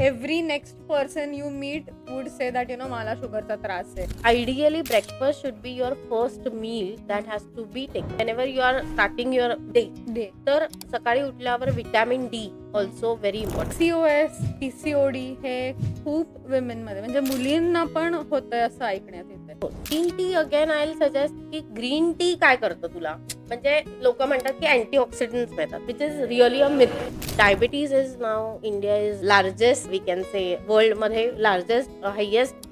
Every next person you meet would say that मला शुगरचा त्रास आहे. Ideally, breakfast should be your first meal that has to be taken whenever you are starting your day. Day तर सकाळी उठल्यावर vitamin D also very important. PCOS PCOD हे खूप women मध्ये म्हणजे मुलींना पण होतंय असं ऐकण्यात येते. Green tea again I will suggest की ग्रीन टी काय करतं तुला, म्हणजे लोक म्हणतात की अँटीऑक्सिडंट्स मिळतात, which is really a myth. Diabetes is now India is largest, we can say world मध्ये लार्जेस्ट हायेस्ट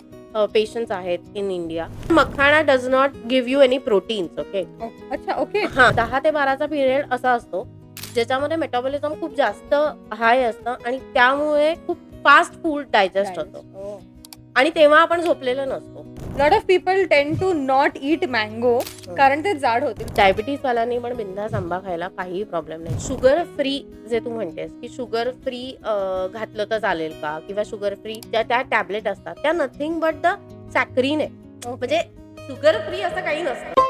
पेशंट्स आहेत in India. Makhana does not give you any proteins. Okay, अच्छा ओके. हा 10 ते 12चा पिरियड असा असतो ज्याच्यामध्ये मेटाबॉलिझम खूप जास्त हाय असतं आणि त्यामुळे खूप फास्ट फूड डायजेस्ट होतं आणि तेव्हा आपण झोपलेलो नसतो. लॉट ऑफ पीपल टेंड टू नॉट ईट मँगो कारण ते जाड होतील. डायबिटीज वाल्यांनी पण बिंदास आंबा खायला काहीही प्रॉब्लेम नाही. शुगर फ्री जे तू म्हणतेस की शुगर फ्री घातलं तर चालेल का, किंवा शुगर फ्री त्या टॅबलेट असतात त्या नथिंग बट द सॅक्रिन आहे, म्हणजे शुगर फ्री असं काही नसतं.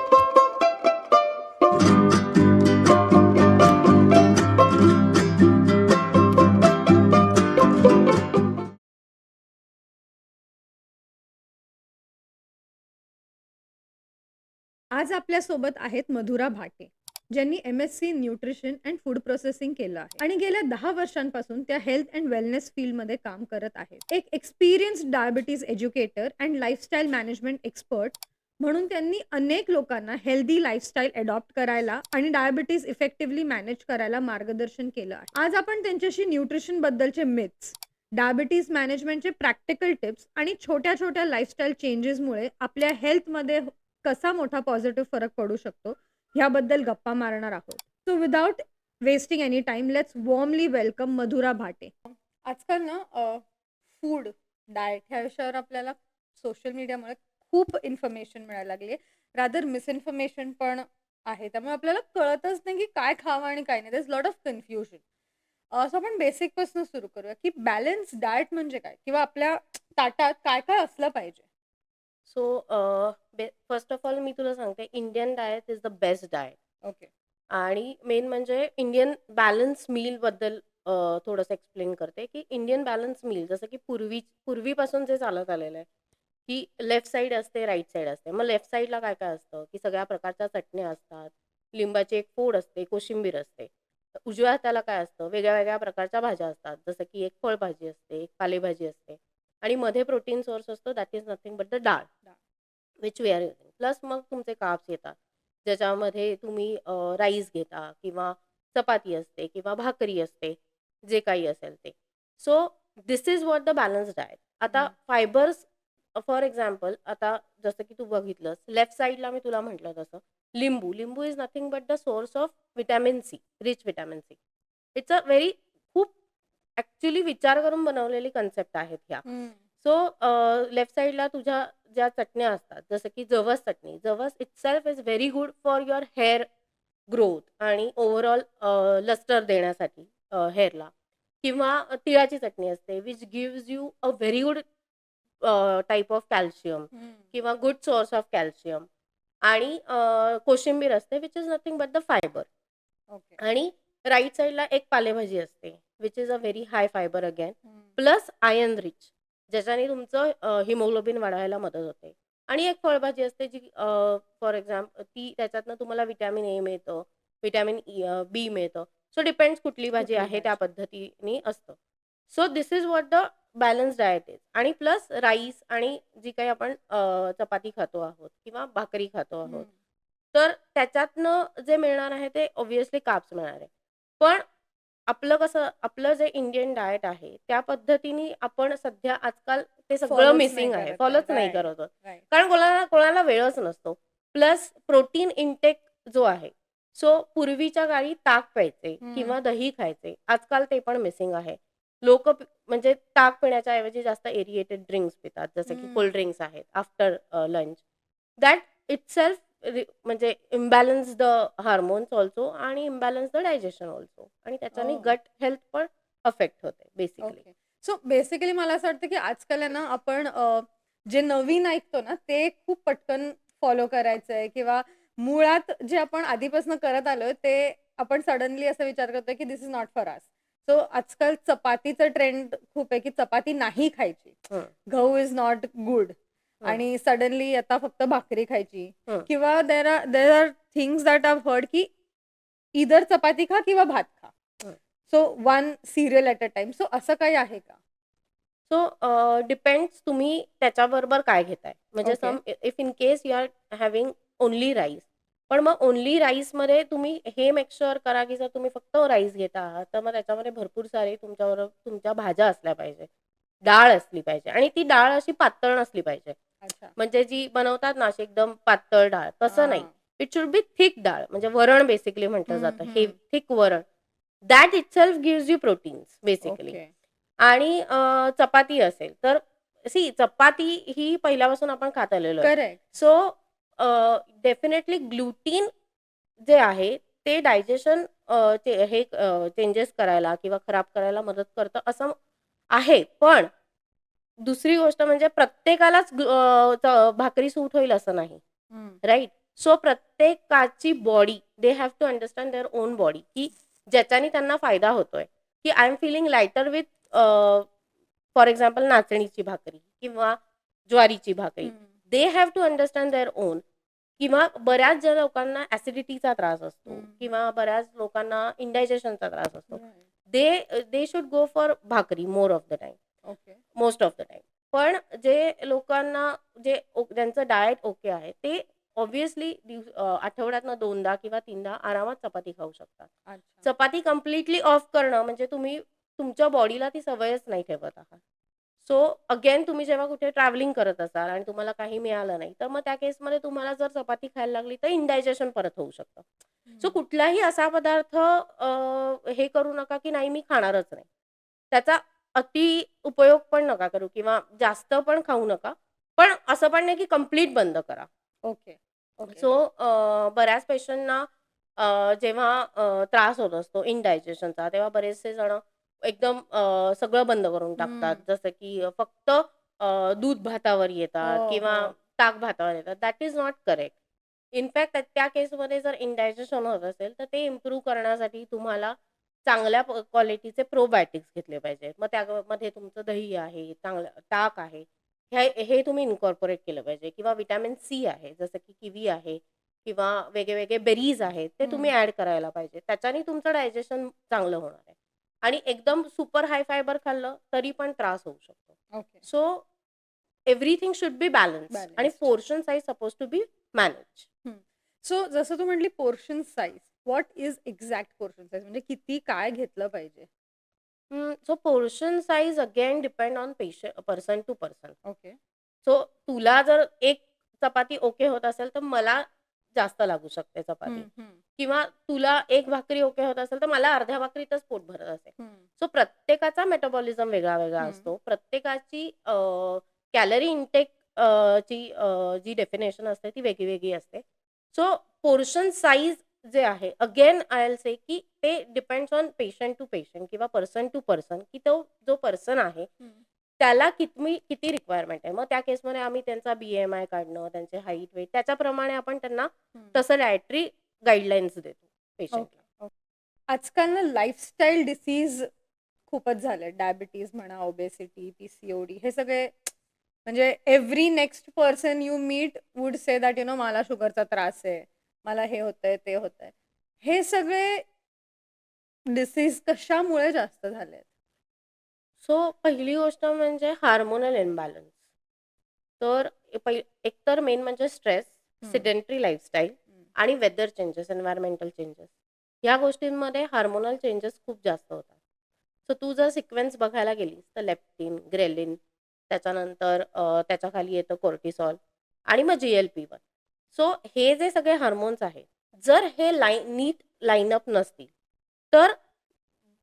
आज आपल्यासोबत आहेत मधुरा भाटे, ज्यांनी MSc nutrition and food processing केलं आहे आणि गेल्या 10 वर्षांपासून त्या हेल्थ अँड वेलनेस फील्डमध्ये काम करत आहेत. एक experienced diabetes educator and lifestyle management expert म्हणून त्यांनी अनेक लोकांना हेल्दी लाईफस्टाईल अडॉप्ट करायला आणि डायबिटीज इफेक्टिव्हली मॅनेज करायला मार्गदर्शन केलं आहे. आज आपण त्यांच्याशी न्यूट्रिशन बद्दलचे मिथ्स, डायबिटीज मॅनेजमेंटचे प्रॅक्टिकल टिप्स आणि छोट्या छोट्या लाईफस्टाईल चेंजेसमुळे आपल्या हेल्थमध्ये कसा मोठा पॉझिटिव्ह फरक पडू शकतो ह्याबद्दल गप्पा मारणार आहोत. So without wasting any time let's warmly welcome Madhura Bhate. आजकाल ना फूड डाएट ह्या विषयावर आपल्याला सोशल मीडियामुळे खूप इन्फॉर्मेशन मिळायला लागली, रादर मिसइन्फॉर्मेशन पण आहे, त्यामुळे आपल्याला कळतच नाही की काय खावं आणि काय नाही. There is lot of confusion. So आपण बेसिक पासून सुरू करूया की बॅलन्स डाएट म्हणजे काय, किंवा आपल्या ताटात काय काय असलं पाहिजे. सो फर्स्ट ऑफ ऑल मी तुला सांगते, Indian diet is the best diet. Okay. आणि मेन म्हणजे इंडियन बॅलन्स मील बद्दल थोडंसं एक्सप्लेन करते की इंडियन बॅलन्स मील जसं की पूर्वीपासून जे चालत आलेलं आहे की लेफ्ट साईड असते, राईट साईड असते. मग लेफ्ट साईडला काय काय असतं की सगळ्या प्रकारच्या चटण्या असतात, लिंबाची एक फोड असते, कोशिंबीर असते. उजव्या हाताला काय असतं, वेगळ्या वेगळ्या प्रकारच्या भाज्या असतात, जसं की एक फळभाजी असते, एक पालेभाजी असते आणि मध्ये प्रोटीन सोर्स असतो, that is nothing but the dal, which we are using. Plus मग तुमचे कार्ब्स येतात ज्याच्यामध्ये तुम्ही राईस घेता किंवा चपाती असते किंवा भाकरी असते, जे काही असेल ते. So this is what the balance diet. आता फायबर्स फॉर एक्झाम्पल, आता जसं की तू बघितलंस लेफ्ट साईडला मी तुला म्हटलं तसं लिंबू is nothing but the source of vitamin C, rich vitamin C. It's a very खूप ॲक्च्युली विचार करून बनवलेली कन्सेप्ट आहेत ह्या. सो लेफ्ट साईडला तुझ्या ज्या चटण्या असतात, जसं की जवस चटणी, जवस itself is very good for your hair growth आणि ओव्हरऑल लस्टर देण्यासाठी हेअरला. किंवा तिळाची चटणी असते which gives you a very good type of calcium किंवा गुड सोर्स ऑफ कॅल्शियम. आणि कोशिंबीर असते which is nothing but the fibre. Okay. आणि राईट साईडला एक पालेभाजी असते which is a very high fibre again, plus iron rich, ज्याच्याने तुमचं हिमोग्लोबिन वाढवायला मदत होते. आणि एक फळभाजी असते जी फॉर एक्झाम्पल ती त्याच्यातनं तुम्हाला विटॅमिन ए मिळतं, विटॅमिन बी मिळतं. सो डिपेंड्स कुठली भाजी आहे त्या पद्धतीने असतं. So this is what the balance diet is. आणि प्लस राईस आणि जी काही आपण चपाती खातो आहोत किंवा भाकरी खातो आहोत, तर त्याच्यातनं जे मिळणार आहे ते ऑब्व्हियसली कार्ब्स मिळणार आहे. पण आपलं कसं, आपलं जे इंडियन डाएट आहे त्या पद्धतीने आपण सध्या आजकाल ते सगळं Followच मिसिंग नाही आहे, करत फॉलोच आहे. नाही Right, करत आहोत. right. कारण कोणाला कोणाला वेळच नसतो. प्लस प्रोटीन इनटेक जो आहे, सो पूर्वीच्या काळी ताक प्यायचे किंवा दही खायचे, आजकाल ते पण मिसिंग आहे. लोक म्हणजे ताक पिण्याच्या ऐवजी जास्त एरिएटेड ड्रिंक्स पितात, जसं की कोल्ड ड्रिंक्स आहेत आफ्टर लंच. दॅट इटसेल्फ म्हणजे इम्बॅलन्स द हार्मोन्स ऑल्सो आणि इम्बॅलन्स द डायजेशन ऑल्सो, आणि त्याच्याने गट हेल्थ पण अफेक्ट होते बेसिकली. ओके. सो बेसिकली मला असं वाटतं की आजकाल आहे ना आपण जे नवीन ऐकतो ना ते खूप पटकन फॉलो करायचंय, किंवा मुळात जे आपण आधीपासून करत आलोय ते आपण सडनली असा विचार करतोय की this is not for us. So आजकाल चपातीचं ट्रेंड खूप आहे, की चपाती नाही खायची. हं, गहू इज नॉट गुड हं, आणि सडनली आता फक्त भाकरी खायची हं, किंवा there are things that I heard, की ईदर चपाती खा किंवा भात खा. हं. So one serial at a time. So असं काही आहे का? सो डिपेंड्स तुम्ही त्याच्याबरोबर काय घेताय. म्हणजे okay. If in case you are having only rice. पण मग ओन्ली राईसमध्ये तुम्ही हे मेक शुअर करा, की जर तुम्ही फक्त राईस घेत आहात, तर मग त्याच्यामध्ये भरपूर सारे तुमच्याबरोबर तुमच्या भाज्या असल्या पाहिजे. डाळ असली पाहिजे आणि ती डाळ अशी पातळ नसली पाहिजे. अच्छा. म्हणजे जी बनवतात ना अशी एकदम पातळ डाळ, तसं नाही. हां. इट शुड बी थिक डाळ म्हणजे वरण बेसिकली म्हटलं हं, जातं. हे हं. थिक वरण. That itself gives you proteins basically. Okay. आणि चपाती असेल तर चपाती ही पहिल्यापासून आपण खात आलेलो आहे. करेक्ट. सो डेफिनेटली ग्लुटीन जे आहे ते डायजेशन चेंजेस करायला किंवा खराब करायला मदत करतं असं आहे. पण दुसरी गोष्ट म्हणजे प्रत्येकालाच भाकरी सूट होईल असं नाही. हं. राइट? सो प्रत्येकाची body they have to understand their own body, की ज्याच्याने त्यांना फायदा होतोय, की I am feeling lighter with for example नाचणीची भाकरी किंवा ज्वारीची भाकरी. हं. They have to understand their own. किंवा बऱ्याच ज्या लोकांना ॲसिडिटीचा त्रास असतो हं. किंवा बऱ्याच लोकांना इंडायजेशनचा त्रास असतो. Right. They should go for bhakri more of the time. Okay. Most of the time. पण जे लोकांना ज्यांचं डाएट ओके आहे, ते ऑब्व्हियसली आठवड्यातनं 2दा किंवा 3दा आरामात चपाती खाऊ शकतात. अच्छा. चपाती कंप्लीटली ऑफ करणं म्हणजे तुम्ही तुमच्या बॉडीला ती सवयच नाही ठेवत आहात. सो अगेन तुम्ही जेव्हा कुठे ट्रॅव्हलिंग करत असाल आणि तुम्हाला काही मिळालं नाही, तर मग त्या केसमध्ये तुम्हाला जर चपाती खायला लागली, तर इंडायजेशन परत होऊ शकतं. सो हं. कुठलाही असा पदार्थ हे करू नका, की नाही मी खाणारच नाही. त्याचा अति उपयोग पण नका करू किंवा जास्त पण खाऊ नका. पण असं पण नाही, की कंप्लीट बंद करा. ओके. ओके. सो बऱ्याच पेशंटना जेव्हा त्रास होत असतो इंडायजेशनचा, तेव्हा बरेचसे जण एकदम सगळं बंद करून टाकतात. हं. जसं की फक्त दूध भातावर येतात हो, किंवा हो. ताक भातावर येतात. That is not correct. In fact त्या केसमध्ये जर इंडायजेशन होत असेल, तर ते इम्प्रूव्ह करण्यासाठी तुम्हाला चांगल्या क्वालिटीचे प्रोबायोटिक्स घेतले पाहिजेत. मग त्यामध्ये तुमचं दही आहे, चांगलं ताक आहे. हे तुम्ही इन्कॉर्पोरेट केलं पाहिजे किंवा व्हिटॅमिन सी आहे, जसं की किवी आहे किंवा वेगळे-वेगळे बेरीज आहेत, ते तुम्ही हं. ॲड करायला पाहिजे. त्याच्याने तुमचं डायजेशन चांगलं होणार आहे. आणि एकदम सुपर हाय फायबर खाल्लं तरी पण त्रास होऊ शकतो. Okay. So everything should be balanced आणि balanced. Portion size suppose to be manage. हं. सो जसं तू म्हटली portion size. What is exact portion size म्हणजे किती काय घेतलं पाहिजे? So portion size again depend on person to person. Okay. So तुला जर एक चपाती ओके होत असेल, तर मला जास्त लागू शकते चपाती हं, हं. किंवा तुला एक भाकरी ओके होत असेल, तर मला अर्ध्या भाकरीतच पोट भरत असेल. हं. सो प्रत्येकाचा मेटाबॉलिझम वेगळा-वेगळा हं. असतो. प्रत्येकाची कॅलरी इनटेक जी डेफिनेशन असते ती वेगळी-वेगळी असते. सो पोर्शन साइज जे आहे अगेन आय विल से की ते depends on patient to patient किंवा पर्सन टू पर्सन, की तो जो पर्सन आहे हं. त्याला किती रिक्वायरमेंट आहे. मग त्या केसमध्ये आम्ही त्यांचा BMI काढणं, त्यांचे हाईट, वेट त्याच्याप्रमाणे आपण त्यांना हं. तसं डायटरी गाईडलाईन्स देतो ओके. पेशंटला. ओके. आजकाल ना लाईफस्टाईल डिसीज खूपच झाले. डायबिटीज म्हणा, ओबेसिटी, पी-सी-ओ-डी हे सगळे म्हणजे every next person you meet would say that मला शुगरचा त्रास आहे. मला हे होतंय, ते होतंय. हे सगळे डिसीज कशामुळे जास्त झालेत? सो पहिली गोष्ट म्हणजे हार्मोनल इम्बॅलन्स. तर एकतर मेन म्हणजे स्ट्रेस, हं. सिडेंटरी लाईफस्टाईल हं. आणि वेदर चेंजेस, एन्व्हायर्नमेंटल चेंजेस. ह्या गोष्टींमध्ये हार्मोनल चेंजेस खूप जास्त होतात. सो तू जर सिक्वेन्स बघायला गेलीस तर लेप्टिन, ग्रेलिन, त्याच्यानंतर त्याच्याखाली येतं कोर्टिसॉल आणि मग GLP-1. सो हे जे सगळे हार्मोन्स आहेत, जर हे नीट लाईन अप नसतील, तर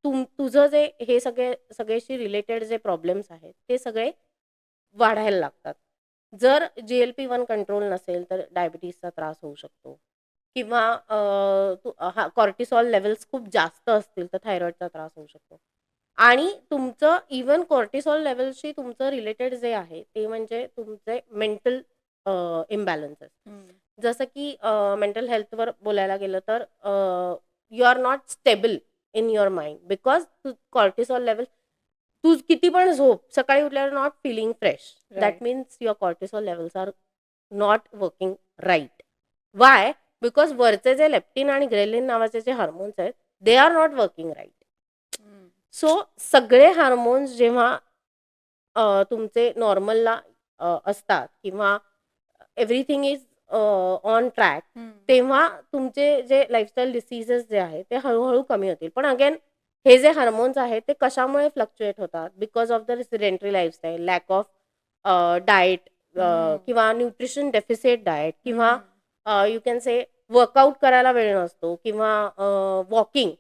तुझं जे हे सगळ्याशी रिलेटेड जे प्रॉब्लेम्स आहेत, ते सगळे वाढायला लागतात. जर GLP-1 कंट्रोल नसेल, तर डायबिटीजचा त्रास होऊ शकतो किंवा कॉर्टिसॉल लेव्हल्स खूप जास्त असतील, तर थायरॉईडचा त्रास होऊ शकतो. आणि तुमचं इव्हन कॉर्टिसॉल लेव्हलशी तुमचं रिलेटेड जे आहे, ते म्हणजे तुमचे मेंटल इम्बॅलन्सेस. हं. जसं की मेंटल हेल्थवर बोलायला गेलं तर you are not stable in your mind because cortisol level तू किती पण झोप सकाळी उठल्यावर not feeling fresh that right. Means your cortisol levels are not working right why because वरचे जे लेप्टिन आणि ग्रेलिन नावाचे जे हार्मोन्स आहेत they are not working right so सगळे हार्मोन्स जेव्हा तुमचे नॉर्मलला असतात किंवा एव्हरीथिंग इज ऑन ट्रॅक तेव्हा तुमचे जे लाईफस्टाईल डिसीजेस जे आहेत ते हळूहळू कमी होतील पण अगेन हे जे हार्मोन्स आहेत ते कशामुळे फ्लक्च्युएट होतात because of the sedentary lifestyle lack of diet किंवा न्यूट्रिशन डेफिसिट डाएट किंवा यू कॅन से वर्कआउट करायला वेळ नसतो किंवा वॉकिंग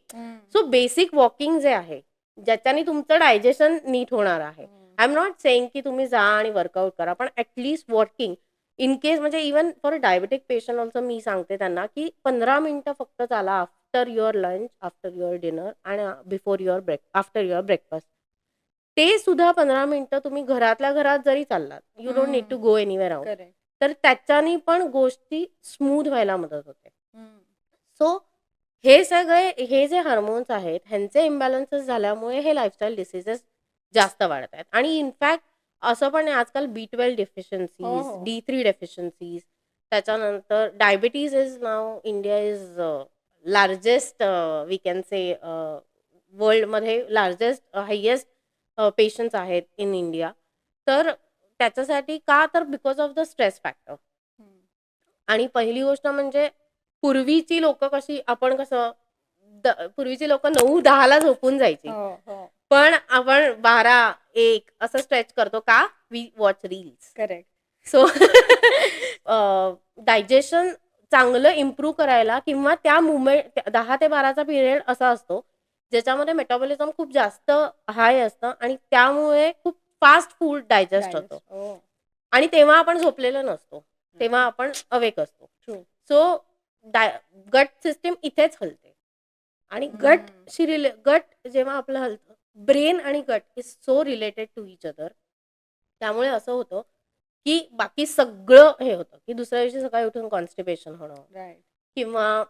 सो बेसिक वॉकिंग जे आहे ज्याच्याने तुमचं डायजेशन नीट होणार आहे आय एम नॉट सेईंग की तुम्ही जा आणि वर्कआउट करा पण ॲटलिस्ट वॉकिंग इन केस म्हणजे even for diabetic patient also मी सांगते त्यांना की 15 मिनिटं फक्त चाला after your lunch after your dinner आणि before your after your breakfast ते सुद्धा 15 मिनिटं तुम्ही घरातल्या घरात जरी चाललात you don't need to go anywhere out correct. तर त्याच्यानी पण गोष्टी स्मूथ व्हायला मदत होते सो हे सगळे हे जे हार्मोन्स आहेत ह्यांचे इम्बॅलन्सेस झाल्यामुळे हे लाईफस्टाईल डिसीजेस जास्त वाढत आहेत आणि इनफॅक्ट असं पण आहे आजकाल B12 डेफिशियन्सीज हो. D3 डेफिशियन्सीज त्याच्यानंतर diabetes is now India is largest we can say वर्ल्डमध्ये लार्जेस्ट हायेस्ट पेशंट्स आहेत इन इंडिया तर त्याच्यासाठी का तर because of the stress factor आणि पहिली गोष्ट म्हणजे पूर्वीची लोक कशी आपण कसं पूर्वीची लोक 9-10 ला झोपून जायची पण आपण 12-1 असं स्ट्रेच करतो का we watch reels correct. So digestion चांगलं इम्प्रूव्ह करायला किंवा त्या मुवमेंट 10 ते 12चा पिरियड असा असतो ज्याच्यामध्ये मेटाबॉलिझम खूप जास्त हाय असतं आणि त्यामुळे खूप फास्ट फूड डायजेस्ट होतं आणि तेव्हा आपण झोपलेलो नसतो तेव्हा आपण अवेक असतो True. सो गट सिस्टीम इथेच हलते आणि गट जेव्हा आपलं हलतं ब्रेन आणि gut is so related to each other त्यामुळे असं होतं की बाकी सगळं हे होतं की दुसऱ्या दिवशी सकाळी उठून कॉन्स्टिपेशन होणं राईट. किंवा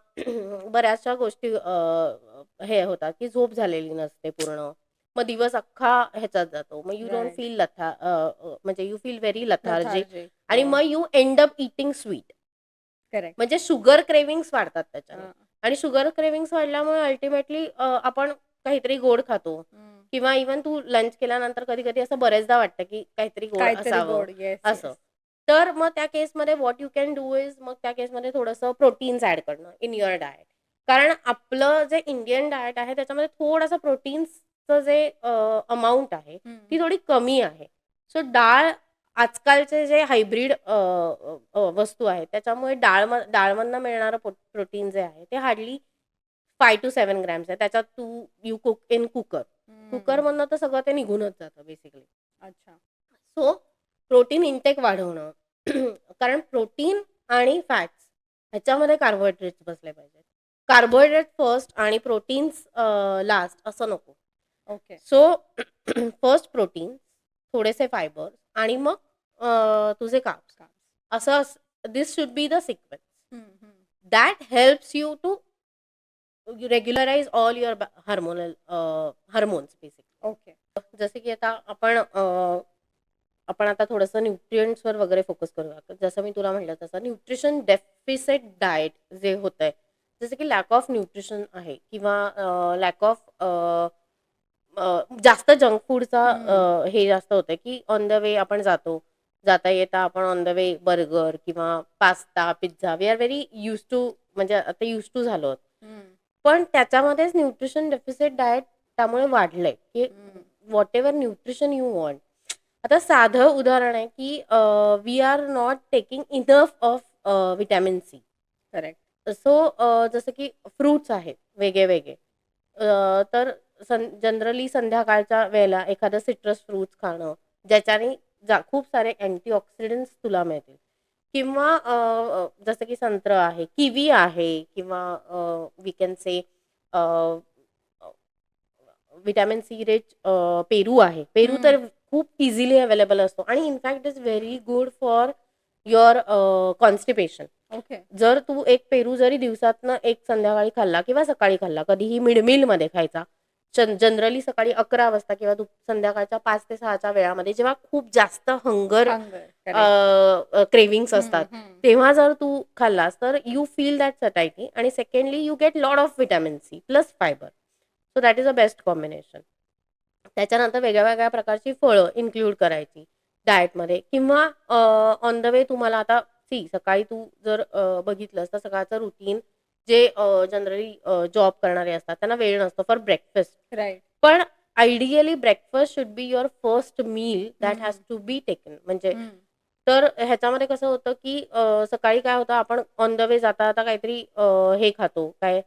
बऱ्याचशा गोष्टी हे होतात की झोप झालेली नसते पूर्ण मग दिवस अख्खा ह्याच्यात जातो मग यू डोंट Right. फील म्हणजे you feel very lethargic Lethargic. आणि मग you end up eating sweet correct. म्हणजे शुगर क्रेविंग्स वाढतात त्याच्याने आणि शुगर क्रेविंग्स वाढल्यामुळे अल्टिमेटली आपण काहीतरी गोड खातो किंवा इव्हन तू लंच केल्यानंतर कधी कधी असं बरेचदा वाटतं की काहीतरी गोड काहीतरी असावं गोड. येस. असं तर मग त्या केसमध्ये what you can do is मग त्या केसमध्ये थोडंसं प्रोटीन्स ऍड करणं इन युअर डाएट कारण आपलं जे इंडियन डाएट आहे त्याच्यामध्ये थोडंसं प्रोटीन्सचं जे अमाऊंट आहे ती थोडी कमी आहे सो डाळ आजकालचे जे हायब्रिड वस्तू आहेत त्याच्यामुळे डाळमधनं मिळणारं प्रोटीन जे आहे ते हार्डली 5 to 7 ग्रॅम्स आहे त्याच्यात तू यू कुक इन कुकरमधनं तर सगळं ते निघूनच जातं बेसिकली अच्छा. सो प्रोटीन इंटेक वाढवणं कारण प्रोटीन आणि फॅट्स ह्याच्यामध्ये कार्बोहायड्रेट्स बसले पाहिजेत कार्बोहायड्रेट फर्स्ट आणि प्रोटीन्स लास्ट असं नको ओके. सो फर्स्ट प्रोटीन थोडेसे फायबर आणि मग तुझे कार्ब्स असं this should be the sequence that helps you to regularise all your hormones basically okay. जसे की आता आपण आता थोडंसं न्यूट्रिएंट्सवर वगैरे फोकस करूया जसं मी तुला म्हटलं तसं न्यूट्रिशन डेफिसिट डाएट जे होत आहे जसं की लॅक ऑफ न्यूट्रिशन आहे किंवा लॅक ऑफ जास्त जंक फूडचा हे जास्त होतं की ऑन द वे आपण जाता येता आपण ऑन द वे बर्गर किंवा pasta pizza we are very use to म्हणजे आता युज टू झालो आहोत. पण त्याच्यामध्येच न्यूट्रिशन डेफिसिट डाएट त्यामुळे वाढलंय की whatever nutrition you want आता साधं उदाहरण आहे की we are not taking enough of vitamin C correct. So जसं की फ्रूट्स आहेत वेगळे वेगळे तर जनरली संध्याकाळच्या वेळेला एखादं सिट्रस फ्रूट्स खाणं ज्याच्याने खूप सारे अँटीऑक्सिडंट्स तुला मिळतील किंवा जसं की संत्र आहे किवी आहे किंवा we can say vitamin C rich पेरू आहे पेरू तर खूप इझिली अवेलेबल असतो आणि in fact is very good for your constipation okay. जर तू एक पेरू जरी दिवसातनं एक संध्याकाळी खाल्ला किंवा सकाळी खाल्ला, कधीही मिड मीलमध्ये खायचा. जनरली सकाळी 11 वाजता किंवा संध्याकाळच्या 5 ते 6च्या वेळामध्ये जेव्हा खूप जास्त हंगर हंगर. करेक्ट. क्रेव्हिंग्स असतात, हं, हं. तेव्हा जर तू खाल्लास तर यू फील दॅट सटायटी आणि secondly you get lot of vitamin C plus fibre. So that is a best combination. त्याच्यानंतर वेगळ्या-वेगळ्या प्रकारची फळं इन्क्लूड करायची डाएटमध्ये किंवा ऑन द वे तुम्हाला आता सकाळी तू जर बघितलंस तर सकाळचं रुटीन जे जनरली जॉब करणारे असतात त्यांना वेळ नसतो फॉर ब्रेकफास्ट. राइट. पण ideally breakfast should be your first meal that has hmm, to be taken. म्हणजे हं. तर ह्याच्यामध्ये कसं होतं, की सकाळी काय होतं आपण ऑन द वे जाता-जाता काहीतरी हे खातो काय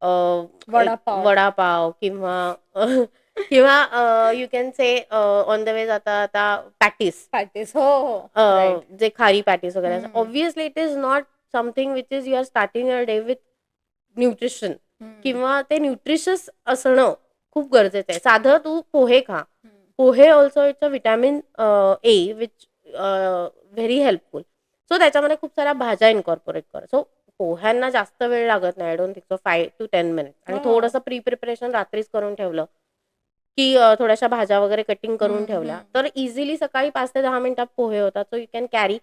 अ, एक वडापाव. वडापाव किंवा किंवा you can say on the way जाता-जाता पॅटीस. पॅटीस. हो, हो. राइट. जे खारी पॅटीस वगैरे असतात. हं, obviously it is not something which is you are starting your day with nutrition हं, किंवा ते न्यूट्रिशियस असणं खूप गरजेचं आहे. साधं तू पोहे खा. हं. Pohe also it's a vitamin A which very helpful. So त्याच्यामध्ये खूप साऱ्या भाज्या इन्कॉर्पोरेट कर. सो पोह्यांना जास्त वेळ लागत नाही. I don't think so 5 to 10 minutes आणि हो. थोडंसं प्रिपरेशन रात्रीच करून ठेवलं, की थोड्याशा भाज्या वगैरे कटिंग करून हं, ठेवल्या, हं. तर इझिली सकाळी 5 ते 10 मिनिटात पोहे होतात. So you can carry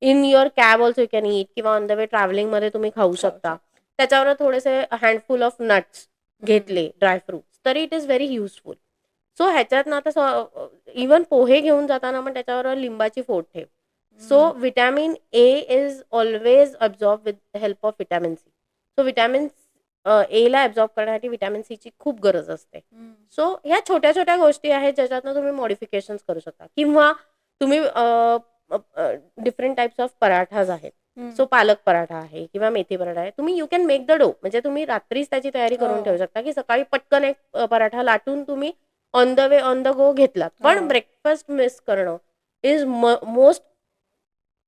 in your cab also you can eat किंवा ऑन द वे ट्रॅव्हलिंगमध्ये तुम्ही खाऊ खाऊ शकता. शकतो. त्याच्यावर थोडेसे हँडफुल ऑफ नट्स हं, घेतले, ड्राय फ्रुट्स, तरी it is very useful. So ह्याच्यात ना आता इव्हन पोहे घेऊन जाताना पण त्याच्यावर लिंबाची फोड ठेव. So hmm, vitamin A is always absorb with help of vitamin C. So vitamin एला अब्सॉर्ब करण्यासाठी व्हिटॅमिन सीची खूप गरज असते. हं, सो ह्या छोट्या-छोट्या गोष्टी आहेत ज्याच्यातनं तुम्ही मॉडिफिकेशन्स करू शकता किंवा तुम्ही डिफरंट टाइप्स ऑफ पराठाज आहेत. हं. सो पालक पराठा आहे किंवा मेथी पराठा आहे. तुम्ही यू कॅन मेक द डो. म्हणजे तुम्ही रात्रीच त्याची तयारी करून ठेवू हो, शकता, की सकाळी पटकन एक पराठा लाटून तुम्ही on the way, on the go घेतलात. पण हो. ब्रेकफास्ट मिस करणं इज मोस्ट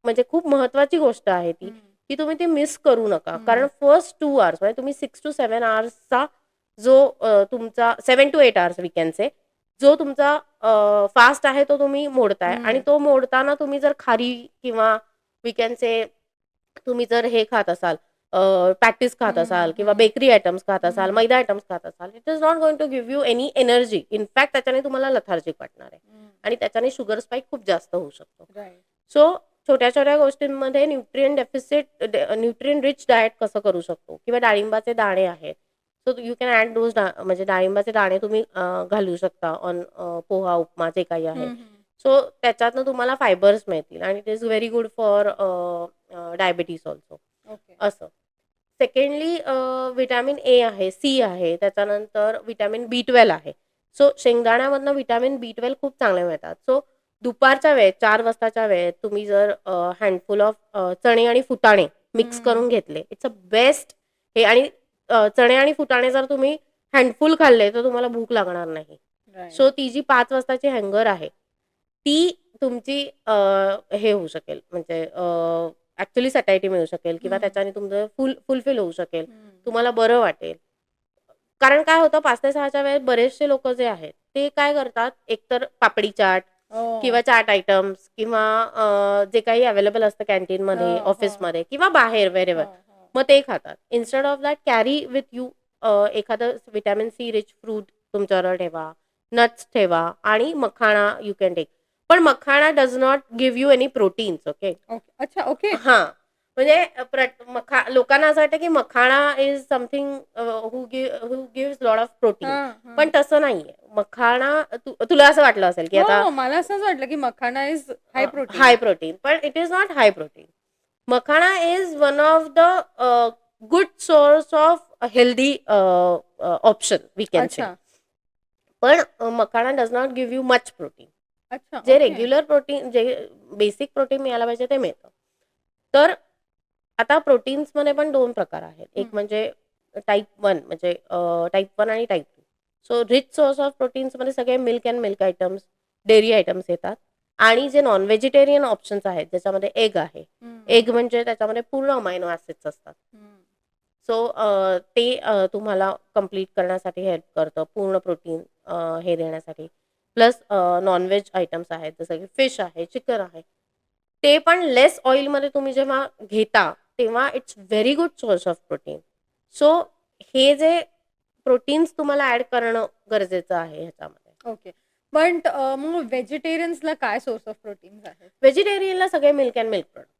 म्हणजे खूप महत्त्वाची गोष्ट आहे ती, हं, की तुम्ही ते मिस करू नका. कारण हं, फर्स्ट 2 अवर्स म्हणजे तुम्ही 6 to 7 अवर्सचा जो तुमचा 7 to 8 hours we can say जो तुमचा फास्ट आहे तो तुम्ही मोडताय आणि हं, तो मोडताना तुम्ही जर खारी किंवा वी कॅन से तुम्ही जर हे खात असाल पॅटीस खात हं, असाल किंवा हं, बेकरी आयटम्स खात असाल, हं, मैदा आयटम्स खात असाल, it is not going to give you any energy. In fact त्याच्याने तुम्हाला लथार्जिक वाटणार आहे हं. आणि त्याच्याने शुगर स्पाइक खूप जास्त होऊ शकतो. राइट. सो छोट्या-छोट्या गोष्टींमध्ये न्यूट्रिएंट रिच डाएट कसं करू शकतो किंवा डाळिंबाचे दाणे आहेत. सो यू कॅन ॲड म्हणजे डाळिंबाचे दाणे तुम्ही घालू शकता ऑन पोहा, उपमा जे काही आहे. हं, हं. सो त्याच्यातनं तुम्हाला फायबर्स मिळतील आणि it is very good for diabetes also okay. असं. सेकंडली व्हिटॅमिन ए आहे, सी आहे, त्याच्यानंतर व्हिटॅमिन बी12 आहे. सो शेंगदाण्यामधनं व्हिटॅमिन बी12 खूप चांगले मिळतात. सो दुपारच्या वेळेत 4 वाजताच्या वेळेत तुम्ही जर हँडफुल ऑफ चणे आणि फुटाणे मिक्स हं. करून घेतले, इट्स अ बेस्ट हे आणि चणे आणि फुटाणे जर तुम्ही हँडफुल खाल्ले, तर तुम्हाला भूक लागणार नाही. राइट. सो ती जी 5 वाजताची हंगर आहे, ती तुमची हे होऊ शकेल म्हणजे ॲक्चुअली सटायटी मिळू शकेल किंवा हं, त्याच्याने तुमचं फुलफिल होऊ शकेल. हं. तुम्हाला बरं वाटेल. कारण काय होतं 5 ते 6च्या वेळेत बरेचसे लोकं जे आहेत, ते काय करतात, एकतर पापडी चाट हो. किंवा चाट आयटम्स किंवा जे काही अवेलेबल असतं हो, कॅन्टीनमध्ये, हो, ऑफिसमध्ये किंवा बाहेर हो, व्हेरेव्हर. हो. मग ते खातात. Instead of that carry with you एखादं व्हिटॅमिन सी रिच फ्रूट तुमच्याबरोबर ठेवा, नट्स ठेवा आणि मखाणा यू कॅन टेक. पण makhana does not give you any proteins. Okay. Okay. अच्छा, ओके. हां. म्हणजे लोकांना असं वाटतं, की makhana is something who gives lot of protein. हां, पण हां. तसं नाहीये. मखाणा तुला असं वाटलं असेल, की हो, आता हो. मला असंच वाटलं, की makhana is high high protein. Protein, पण it is not high protein. Makhana is one of the good source of healthy option we can say. अच्छा, पण makhana does not give you much protein. अच्छा. जे ओके. रेग्युलर प्रोटीन जे basic protein मिळायला पाहिजे ते मिळतं. तर आता प्रोटीन्समध्ये पण 2 प्रकार आहेत. एक हं, म्हणजे टाइप 1 म्हणजे टाइप 1 आणि type 2. So rich source of प्रोटीन्समध्ये सगळे milk and milk items, dairy items येतात आणि जे नॉन व्हेजिटेरियन ऑप्शन्स आहेत ज्याच्यामध्ये एग आहे. हं, एग म्हणजे त्याच्यामध्ये पूर्ण अमायनो ॲसिड्स असतात. हं. सो ते तुम्हाला कंप्लीट करण्यासाठी हेल्प करतं पूर्ण प्रोटीन हे देण्यासाठी. प्लस नॉन-व्हेज आयटम्स आहेत जसं की फिश आहे, चिकन आहे. ते पण लेस ऑइलमध्ये तुम्ही जेव्हा घेता तेव्हा it's very good source of protein. So हे जे प्रोटीन्स तुम्हाला ऍड करणं गरजेचं आहे ह्याच्यामध्ये. ओके. पण मग व्हेजिटेरियन्सला काय सोर्स ऑफ प्रोटीन्स आहेत? व्हेजिटेरियनला सगळे milk and milk products.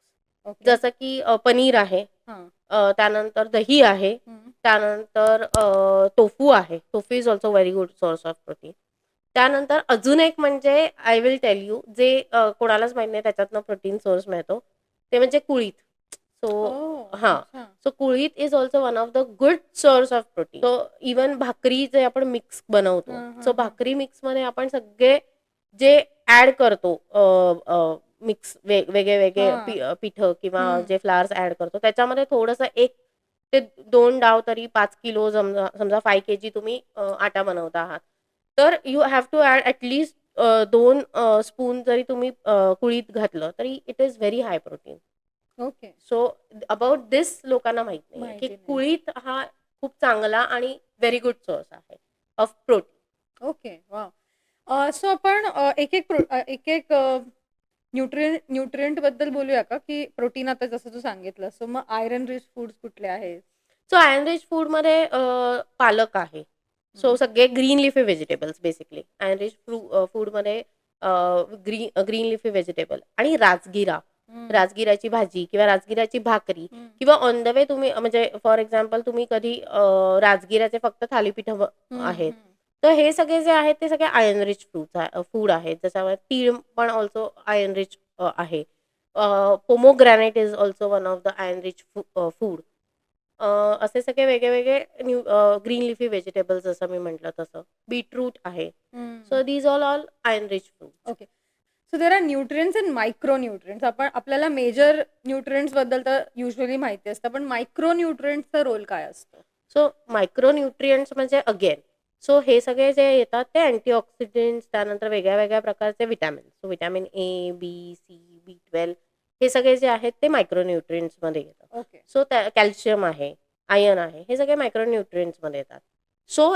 Okay. जसं की पनीर आहे, हां. त्यानंतर दही आहे, हं. त्यानंतर टोफू आहे. Tofu is also very good source of protein. त्यानंतर अजून एक म्हणजे आय विल टेल यू जे कोणालाच माहीत नाही त्याच्यातनं प्रोटीन सोर्स मिळतो. ते म्हणजे कुळीथ. So oh! हां. अच्छा. So kulith is also one of the good source of protein. So even bhakri जे आपण मिक्स बनवतो. हां, सो हां, हां. भाकरी मिक्समध्ये आपण सगळे जे ॲड करतो मिक्स वेगळे-वेगळे हां. पिठं किंवा हं. जे फ्लावर्स ॲड करतो त्याच्यामध्ये थोडंसं 1 ते 2 डाव तरी 5 किलो समजा 5 केजी तुम्ही आटा बनवत आहात. तर you have to add at least 2 spoon जरी तुम्ही कुळीथ घातलं तरी it is very high protein. Okay. So about this लोकांना माहीत नाहीये, की माहिती नाही. कुळीथ हा खूप चांगला आणि व्हेरी गुड सोर्स आहे of protein. Okay. Wow! So आपण एक-एक न्यूट्रिएंटबद्दल बोलूया का? की प्रोटीन आता जसं तू सांगितलं. सो मग आयर्न रिच फूड्स कुठले आहेत? सो आयर्न रिच फूडमध्ये पालक आहे. सो हं. सगळे green leafy vegetables basically. Iron rich फूडमध्ये ग्रीन लिफी व्हेजिटेबल आणि राजगिरा. हं. राजगिराची भाजी किंवा राजगिराची भाकरी हं. किंवा ऑन द वे तुम्ही म्हणजे फॉर एक्झाम्पल तुम्ही कधी राजगिराचे फक्त थालीपीठं हं, आहेत. हं. तर हे सगळे जे आहेत ते सगळे आयर्न रिच फूड आहेत. ज्याच्यामध्ये तीळ पण ऑल्सो आयर्न रिच आहे. Pomegranate is also one of the iron rich food. असे सगळे वेगळे-वेगळे ग्रीन लिफी व्हेजिटेबल्स जसं मी म्हटलं तसं. बीटरूट आहे. हं. So these all iron rich foods. Okay. So there are nutrients and micro nutrients. आपल्याला मेजर न्यूट्रिएंट्सबद्दल तर युजुअली माहिती असतं. पण मायक्रो न्यूट्रिएंट्सचा रोल काय असतो? सो मायक्रोन्यूट्रिएंट्स म्हणजे अगेन सो हे सगळे जे येतात ते अँटीऑक्सिडंट्स त्यानंतर वेगळ्या-वेगळ्या प्रकारचे vitamins. So vitamin A, B, C, बी12 हे सगळे जे आहेत ते मायक्रोन्यूट्रिएंट्समध्ये येतात. ओके. सो त्या कॅल्शियम आहे, आयर्न आहे, हे सगळे मायक्रोन्यूट्रिएंट्समध्ये येतात. सो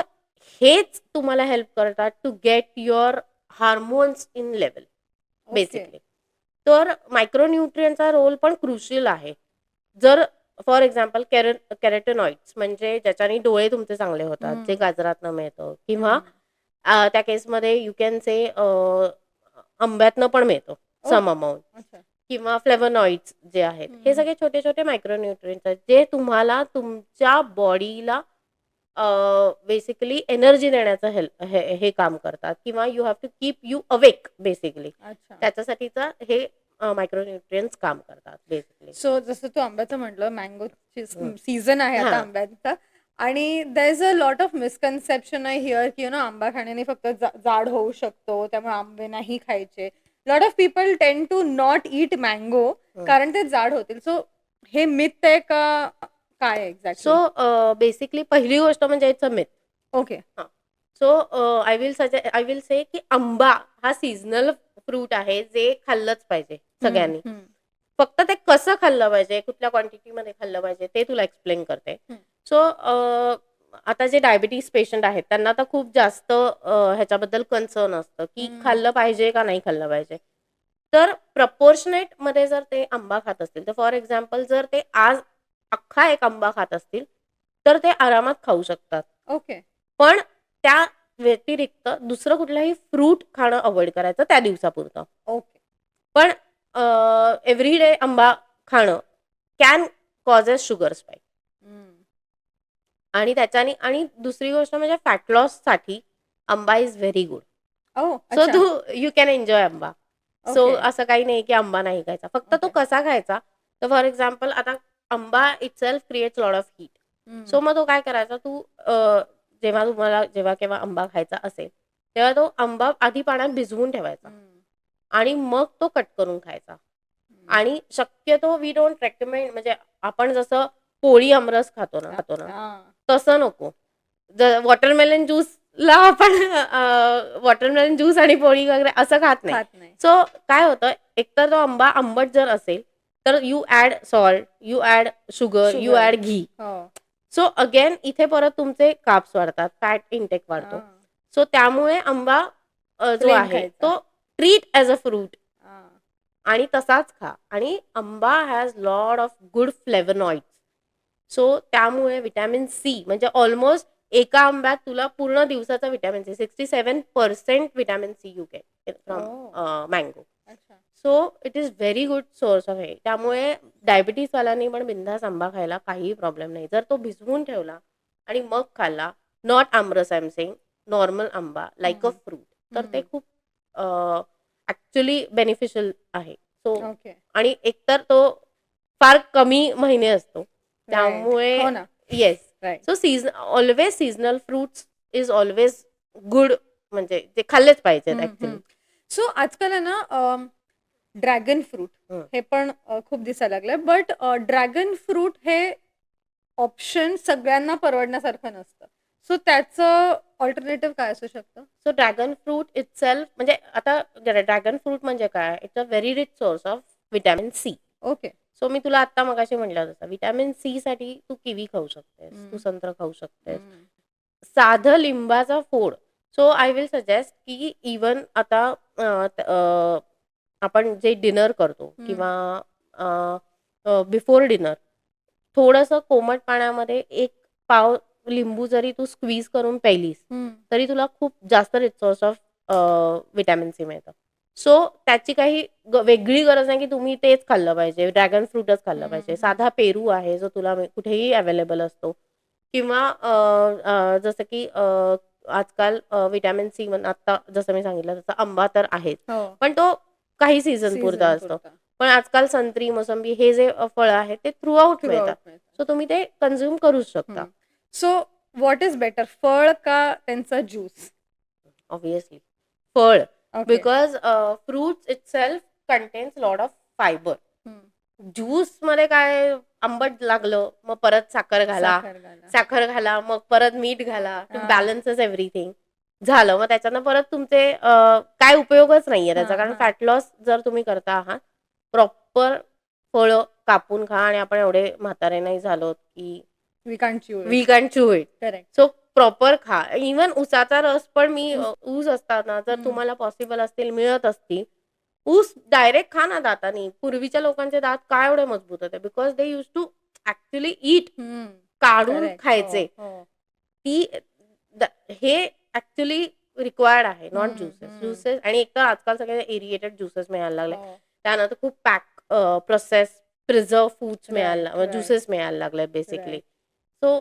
हेच तुम्हाला हेल्प करतात to get your hormones in level okay. Basically. तर मायक्रोन्यूट्रिएंटचा रोल पण क्रुशियल आहे. जर फॉर एक्झाम्पल कॅरोटेनॉइड्स म्हणजे ज्याच्याने डोळे तुमचे चांगले होतात, जे हं. गाजरातनं मिळतं किंवा हं. त्या केसमध्ये यू कॅन से आंब्यातनं पण मिळतं ओह! सम अमाउंट अच्छा. किंवा फ्लेव्हनॉइड्स जे आहेत. हे हं. सगळे छोटे-छोटे मायक्रोन्यूट्रिएंट्स आहेत, जे तुम्हाला तुमच्या बॉडीला बेसिकली एनर्जी देण्याचं हे काम करतात किंवा you have to keep you awake basically. अच्छा. त्याच्यासाठीचं हे मायक्रोन्यूट्रिएंट्स काम करतात बेसिकली. सो जसं तू आंब्याचं म्हटलं, मँगोची हं. सीझन आहे आता हां. आंब्यांचा आणि there is a lot of misconception I hear की आंबा खाण्याने फक्त जाड होऊ शकतो. त्यामुळे आंबे नाही खायचे. लॉट ऑफ पीपल टेंड टू नॉट ईट मँगो हं. कारण ते जाड होतील. सो हे मिथ आहे का काय आहे सो एक्झॅक्टली? बेसिकली पहिली गोष्ट म्हणजे इट्स अ मिथ. ओके. हां. सो आय विल से की आंबा हा सीझनल फ्रूट आहे, जे खाल्लंच पाहिजे हं, सगळ्यांनी. हं, फक्त ते कसं खाल्लं पाहिजे, कुठल्या क्वांटिटीमध्ये खाल्लं पाहिजे, ते तुला एक्सप्लेन करते. हं, सो आता जे डायबिटीज पेशंट आहेत, त्यांना तर खूप जास्त ह्याच्याबद्दल कन्सर्न असतं, की हं, खाल्लं पाहिजे का नाही खाल्लं पाहिजे. तर प्रपोर्शनेटमध्ये जर ते आंबा खात असतील, तर फॉर एक्झाम्पल जर ते आज अख्खा एक आंबा खात असतील, तर ते आरामात खाऊ शकतात. ओके. पण त्या व्यतिरिक्त दुसरं कुठलंही फ्रूट खाणं अव्हॉइड करायचं त्या दिवसापुरतं. ओके. पण एव्हरीडे आंबा खाणं कॅन कॉजेस शुगर स्पाइक. हं. आणि त्याच्याने आणि दुसरी गोष्ट म्हणजे फॅट लॉससाठी आंबा is very good. Oh! So अच्छा. यू कॅन एन्जॉय आंबा. सो ओके, असं काही नाही की आंबा नाही खायचा. फक्त तो ओके. कसा खायचा? तर फॉर एक्झाम्पल आता आंबा itself creates lot of heat. हं, सो मग तो काय करायचा तू जेव्हा तुम्हाला जेव्हा केव्हा आंबा खायचा असेल, तेव्हा तो आंबा आधी पाण्यात भिजवून ठेवायचा हं, आणि मग तो कट करून खायचा. हं. आणि शक्यतो वी डोंट रेकमेंड म्हणजे आपण जसं पोळी आमरस खातो ना, हां. तसं नको. वॉटरमेलन ज्यूसला आपण वॉटरमेलन ज्यूस आणि पोळी वगैरे असं खात नाही. खात नाही. सो काय होतं, एकतर तो आंबा आंबट जर असेल, तर you add salt, you add sugar, you sugar. Add ghee. हो. सो अगेन इथे परत तुमचे कार्ब्स वाढतात, फॅट इंटेक वाढतो. हां. सो त्यामुळे आंबा जो प्लेन आहे खायचा. तो ट्रीट ॲज अ फ्रूट. हां. आणि तसाच खा. आणि amba has lot of good flavonoids. So त्यामुळे व्हिटॅमिन सी म्हणजे ऑलमोस्ट एका आंब्यात तुला पूर्ण दिवसाचा vitamin C 67% vitamin C you get from oh! Mango. अच्छा. So it is very good source of हे. त्यामुळे डायबिटीजवाल्यांनी पण बिनधास्त आंबा खायला काहीही प्रॉब्लेम नाही. जर तो भिजवून ठेवला आणि मग खाल्ला, not aamras I am saying, normal आंबा लाइक अ हं, फ्रूट, तर ते हं. खूप ॲक्चुअली बेनिफिशियल आहे. So okay. आणि एकतर तो फार कमी महिने असतो. राइट. त्यामुळे हो ना. Yes. Right. So always seasonal fruits is always good, म्हणजे ते खाल्लेच पाहिजेत हं, ॲक्चुअली. हं. सो आजकाल आहे ना ड्रॅगन फ्रूट हे पण खूप दिसायला लागलंय. बट ड्रॅगन फ्रूट हे ऑप्शन सगळ्यांना परवडण्यासारखं नसतं. सो त्याचं अल्टरनेटिव्ह काय असू शकतं? सो ड्रॅगन फ्रूट इटसेल्फ म्हणजे आता ड्रॅगन फ्रूट म्हणजे काय? It's a very rich source of vitamin C. Okay. So मी तुला आत्ता मगाशी म्हटलं तसं व्हिटॅमिन सी साठी तू किवी खाऊ शकतेस, तू हं, संत्र खाऊ शकतेस. हं, साधं लिंबाचा फोड. सो आय विल सजेस्ट की इवन आता आपण जे डिनर करतो हं, किंवा बिफोर डिनर थोडंसं कोमट पाण्यामध्ये एक पाव लिंबू जरी तू स्क्वीज करून प्यायलीस, हं. तरी तुला खूप जास्त rich source of vitamin C मिळतं. सो त्याची काही वेगळी गरज नाही की तुम्ही तेच खाल्लं पाहिजे, ड्रॅगन फ्रूटच खाल्लं हं, पाहिजे. हं. साधा पेरू आहे जो तुला कुठेही अवेलेबल असतो किंवा जसं की आजकाल व्हिटॅमिन सी म्हणून आत्ता जसं मी सांगितलं तसं आंबा तर आहेच. हो. पण तो काही सीझन पुरता सीझन असतो. पुरता. पण आजकाल संत्री, मोसंबी हे जे फळं आहेत ते थ्रू आउट मिळतात. थ्रूआउट मिळतं. सो तुम्ही ते कन्झ्युम करूच शकता. हं. सो व्हॉट इज बेटर फळ का त्यांचा ज्यूस? ऑब्व्हियसली फळ. Okay. Because fruits itself contains lot of fibre. हं. ज्यूसमध्ये काय आंबट लागलं, मग परत साखर घाला. साखर घाला. साखर घाला, मग परत मीठ घाला. टू हां. Balances everything. झालं. मग त्याच्यानं परत तुमचे काय उपयोगच नाहीये त्याचा. हां, कारण हां. फॅट लॉस जर तुम्ही करता आहात, प्रॉपर फळं कापून खा आणि आपण एवढे म्हातारे नाही झालोत, की वी कांट च्यू वी इट. कॅन चू इट. करेक्ट. सो प्रॉपर खा. इव्हन उसाचा रस पण मी ऊस ऊस असतात ना, जर हं. तुम्हाला पॉसिबल असतील, मिळत असतील, ऊस डायरेक्ट खा ना दातानी. पूर्वीच्या लोकांचे दात काय एवढे मजबूत होते? Because they used to actually eat. हं. काढून करेक्ट. हो, खायचे. हो. ती हे ॲक्चुअली रिक्वायर्ड आहे, नॉट हं, ज्युसेस. हं. ज्युसेस आणि एकतर आजकाल सगळे एरिएटेड ज्युसेस मिळायला लागले. हो. त्यानंतर खूप process, preserve foods right, right, juices मिळायला लागले बेसिकली. राइट. सो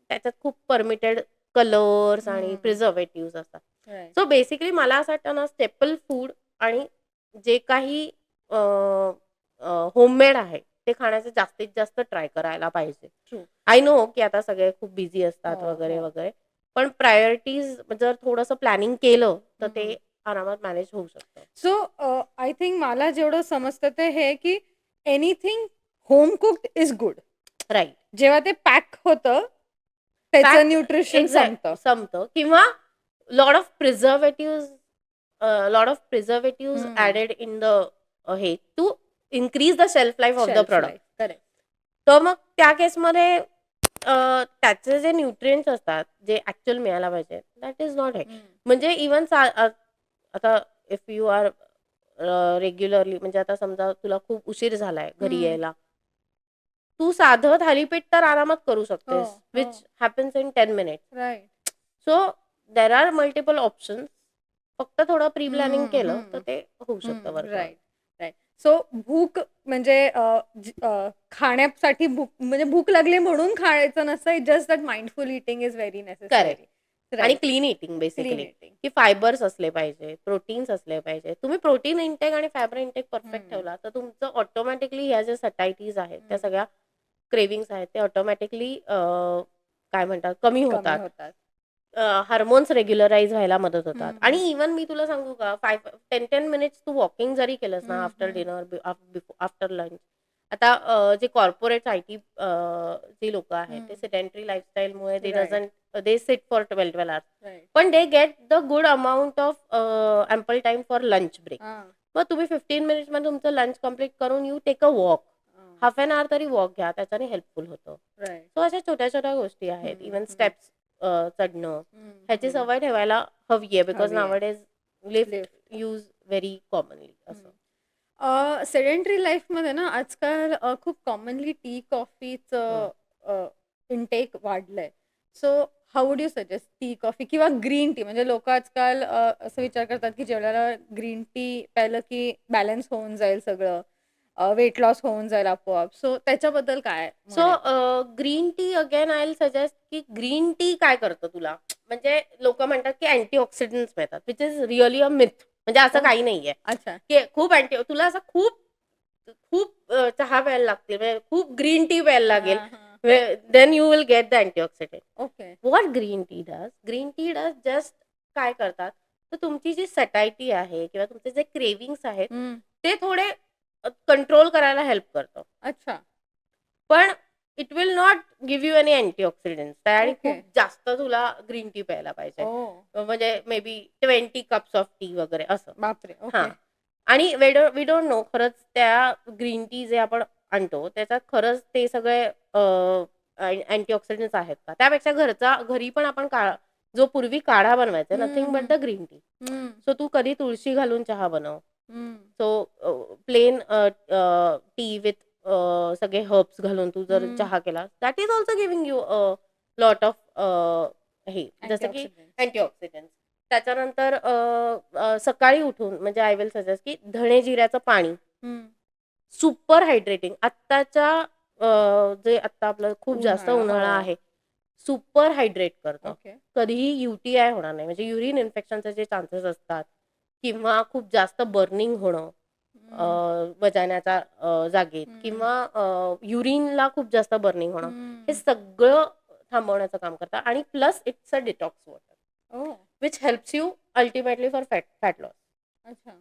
त्याच्यात खूप परमिटेड कलर्स आणि हं. प्रिझर्व्हेटिव्हज असतात. राइट. सो बेसिकली मला असं वाटतं ना, स्टेपल फूड आणि जे काही होममेड आहे, ते खाण्याचं जास्तीत जास्त ट्राय करायला पाहिजे. ट्रू. आय नो की आता सगळे खूप बिझी असतात हो, वगैरे, हो. वगैरे. पण प्रायोरिटीज जर थोडंसं प्लॅनिंग केलं, तर ते हं. आरामात मॅनेज होऊ शकतं. सो आय थिंक मला जेवढं समजतं ते हे की anything home cooked is good. Right. जेव्हा ते पॅक होतं, त्याचं फॅक्ट न्यूट्रिशन संपतं. संपतं किंवा lot of preservatives hmm. Added in the हे to increase the shelf life of the shelf product. Life. Correct. तर मग त्या केसमध्ये त्याचे जे न्यूट्रिएंट्स असतात, जे ॲक्चुअल मिळायला पाहिजे, दॅट इज नॉट हे. हं. म्हणजे इव्हन आता इफ यू आर रेग्युलरली म्हणजे आता समजा तुला खूप उशीर झालाय घरी हं. यायला. तू साधं थालीपीठ तर आरामात करू हो, शकतेस, हो. Which happens in 10 minutes. Right. So there are multiple options. फक्त थोडं प्री प्लॅनिंग हं, केलं, तर हं. ते होऊ शकतं हं. वर्कआउट. Right, right. सो भूक म्हणजे खाण्यासाठी भूक म्हणजे भूक लागली म्हणून खायचं नसतं. It's just that mindful eating is very correct. Necessary. आणि right. Clean eating clean basically, eating. की फायबर्स असले पाहिजे, प्रोटीन्स असले पाहिजे. तुम्ही प्रोटीन इंटेक आणि फायबर इंटेक परफेक्ट हं. ठेवला, तर तुमचं ऑटोमॅटिकली ह्या ज्या सटायटीज आहेत, त्या हं. सगळ्या क्रेव्हिंग्स आहेत, ते ऑटोमॅटिकली काय म्हणतात कमी कमी होतात. होतात. हार्मोन्स रेग्युलराईज व्हायला मदत होतात. हं, आणि हं. इव्हन मी तुला सांगू का 10-10 मिनिट्स तू वॉकिंग जरी केलंस ना हं, आफ्टर हं. Dinner, after lunch. आता जे कॉर्पोरेट आयटी जी लोकं आहेत, ते हं. सेडेंटरी लाईफस्टाईलमुळे right, they sit for 12-12 hours. Right. पण they get the good amount of ample time for lunch break. हां, मग तुम्ही 15 मिनिट्समध्ये तुमचं लंच कंप्लीट करून यू टेक अ वॉक. हां. हाल्फ एन अवर तरी वॉक घ्या, त्याच्याने हेल्पफुल होतं. राइट. सो अशा छोट्या-छोट्या गोष्टी आहेत. हं, इव्हन हं. स्टेप्स चढणं, हं, ह्याची हं. सवय ठेवायला हवी आहे. बिकॉज हवी आहे. Nowadays lift lift. Use very commonly असं. हं. सेडेंटरी लाईफमध्ये ना आजकाल खूप कॉमनली टी, हं. कॉफीचं इंटेक वाढलंय. So how would you suggest T, coffee किंवा ग्रीन टी? म्हणजे लोकं आजकाल असा विचार करतात, की जेवढ्याला ग्रीन टी प्यायलं, की बॅलन्स होऊन जाईल सगळं. वेट लॉस होऊन जाईल आपोआप. सो त्याच्याबद्दल काय सो म्हणेल? Green tea again I will suggest की ग्रीन टी काय करतं तुला? म्हणजे लोकं म्हणतात की अँटीऑक्सिडंट्स मिळतात, which is really a myth. म्हणजे असं ओह! काही नाहीये, अच्छा. की खूप तुला असं खूप खूप चहा प्यायला लागतील, म्हणजे खूप ग्रीन टी प्यायला लागेल. हां, हां. Then you will get the antioxidant. Okay. What green tea does? Green tea does just काय करतात, तर तुमची जी सटायटी आहे किंवा तुमचे जे क्रेव्हिंग्स आहेत, हं. ते थोडे कंट्रोल करायला हेल्प करतं. अच्छा. पण it will not give you any antioxidants. त्यासाठी ओके. खूप जास्त तुला ग्रीन टी प्यायला पाहिजे. ओह! म्हणजे may be 20 cups of T वगैरे असं. बापरे! हां. ओके. आणि वी डोंट नो खरंच त्या ग्रीन टी जे आपण आणतो त्याच्यात खरंच ते सगळे अँटीऑक्सिडंट्स आहेत का? त्यापेक्षा घरी पण आपण जो पूर्वी काढा बनवायचा हं, नथिंग बट हं. The green tea. हं, सो तू कधी तुळशी घालून चहा बनव. हं, सो प्लेन टी विथ सगळे हर्ब्स घालून तू जर हं. चहा केला, that is also giving you lot of हे जसं की अँटीऑक्सिडंट्स. अँटीऑक्सिडंट्स. त्याच्यानंतर सकाळी उठून म्हणजे आय विल सजेस्ट की धणे जिऱ्याचं पाणी हं. Super hydrating. जे आत्ता आपलं खूप जास्त उन्हाळा. हो. उन्हाळा आहे, सुपर हायड्रेट करतं. ओके. कधीही UTI होणार नाही. म्हणजे युरिन इन्फेक्शनचे जे चान्सेस असतात किंवा खूप जास्त बर्निंग होणं हं, वजाण्याच्या जागेत हं, किंवा युरिनला खूप जास्त बर्निंग होणं, हे हं. सगळं थांबवण्याचं काम करतं आणि plus it's a detox water, oh! Which helps you ultimately for fat loss. अच्छा.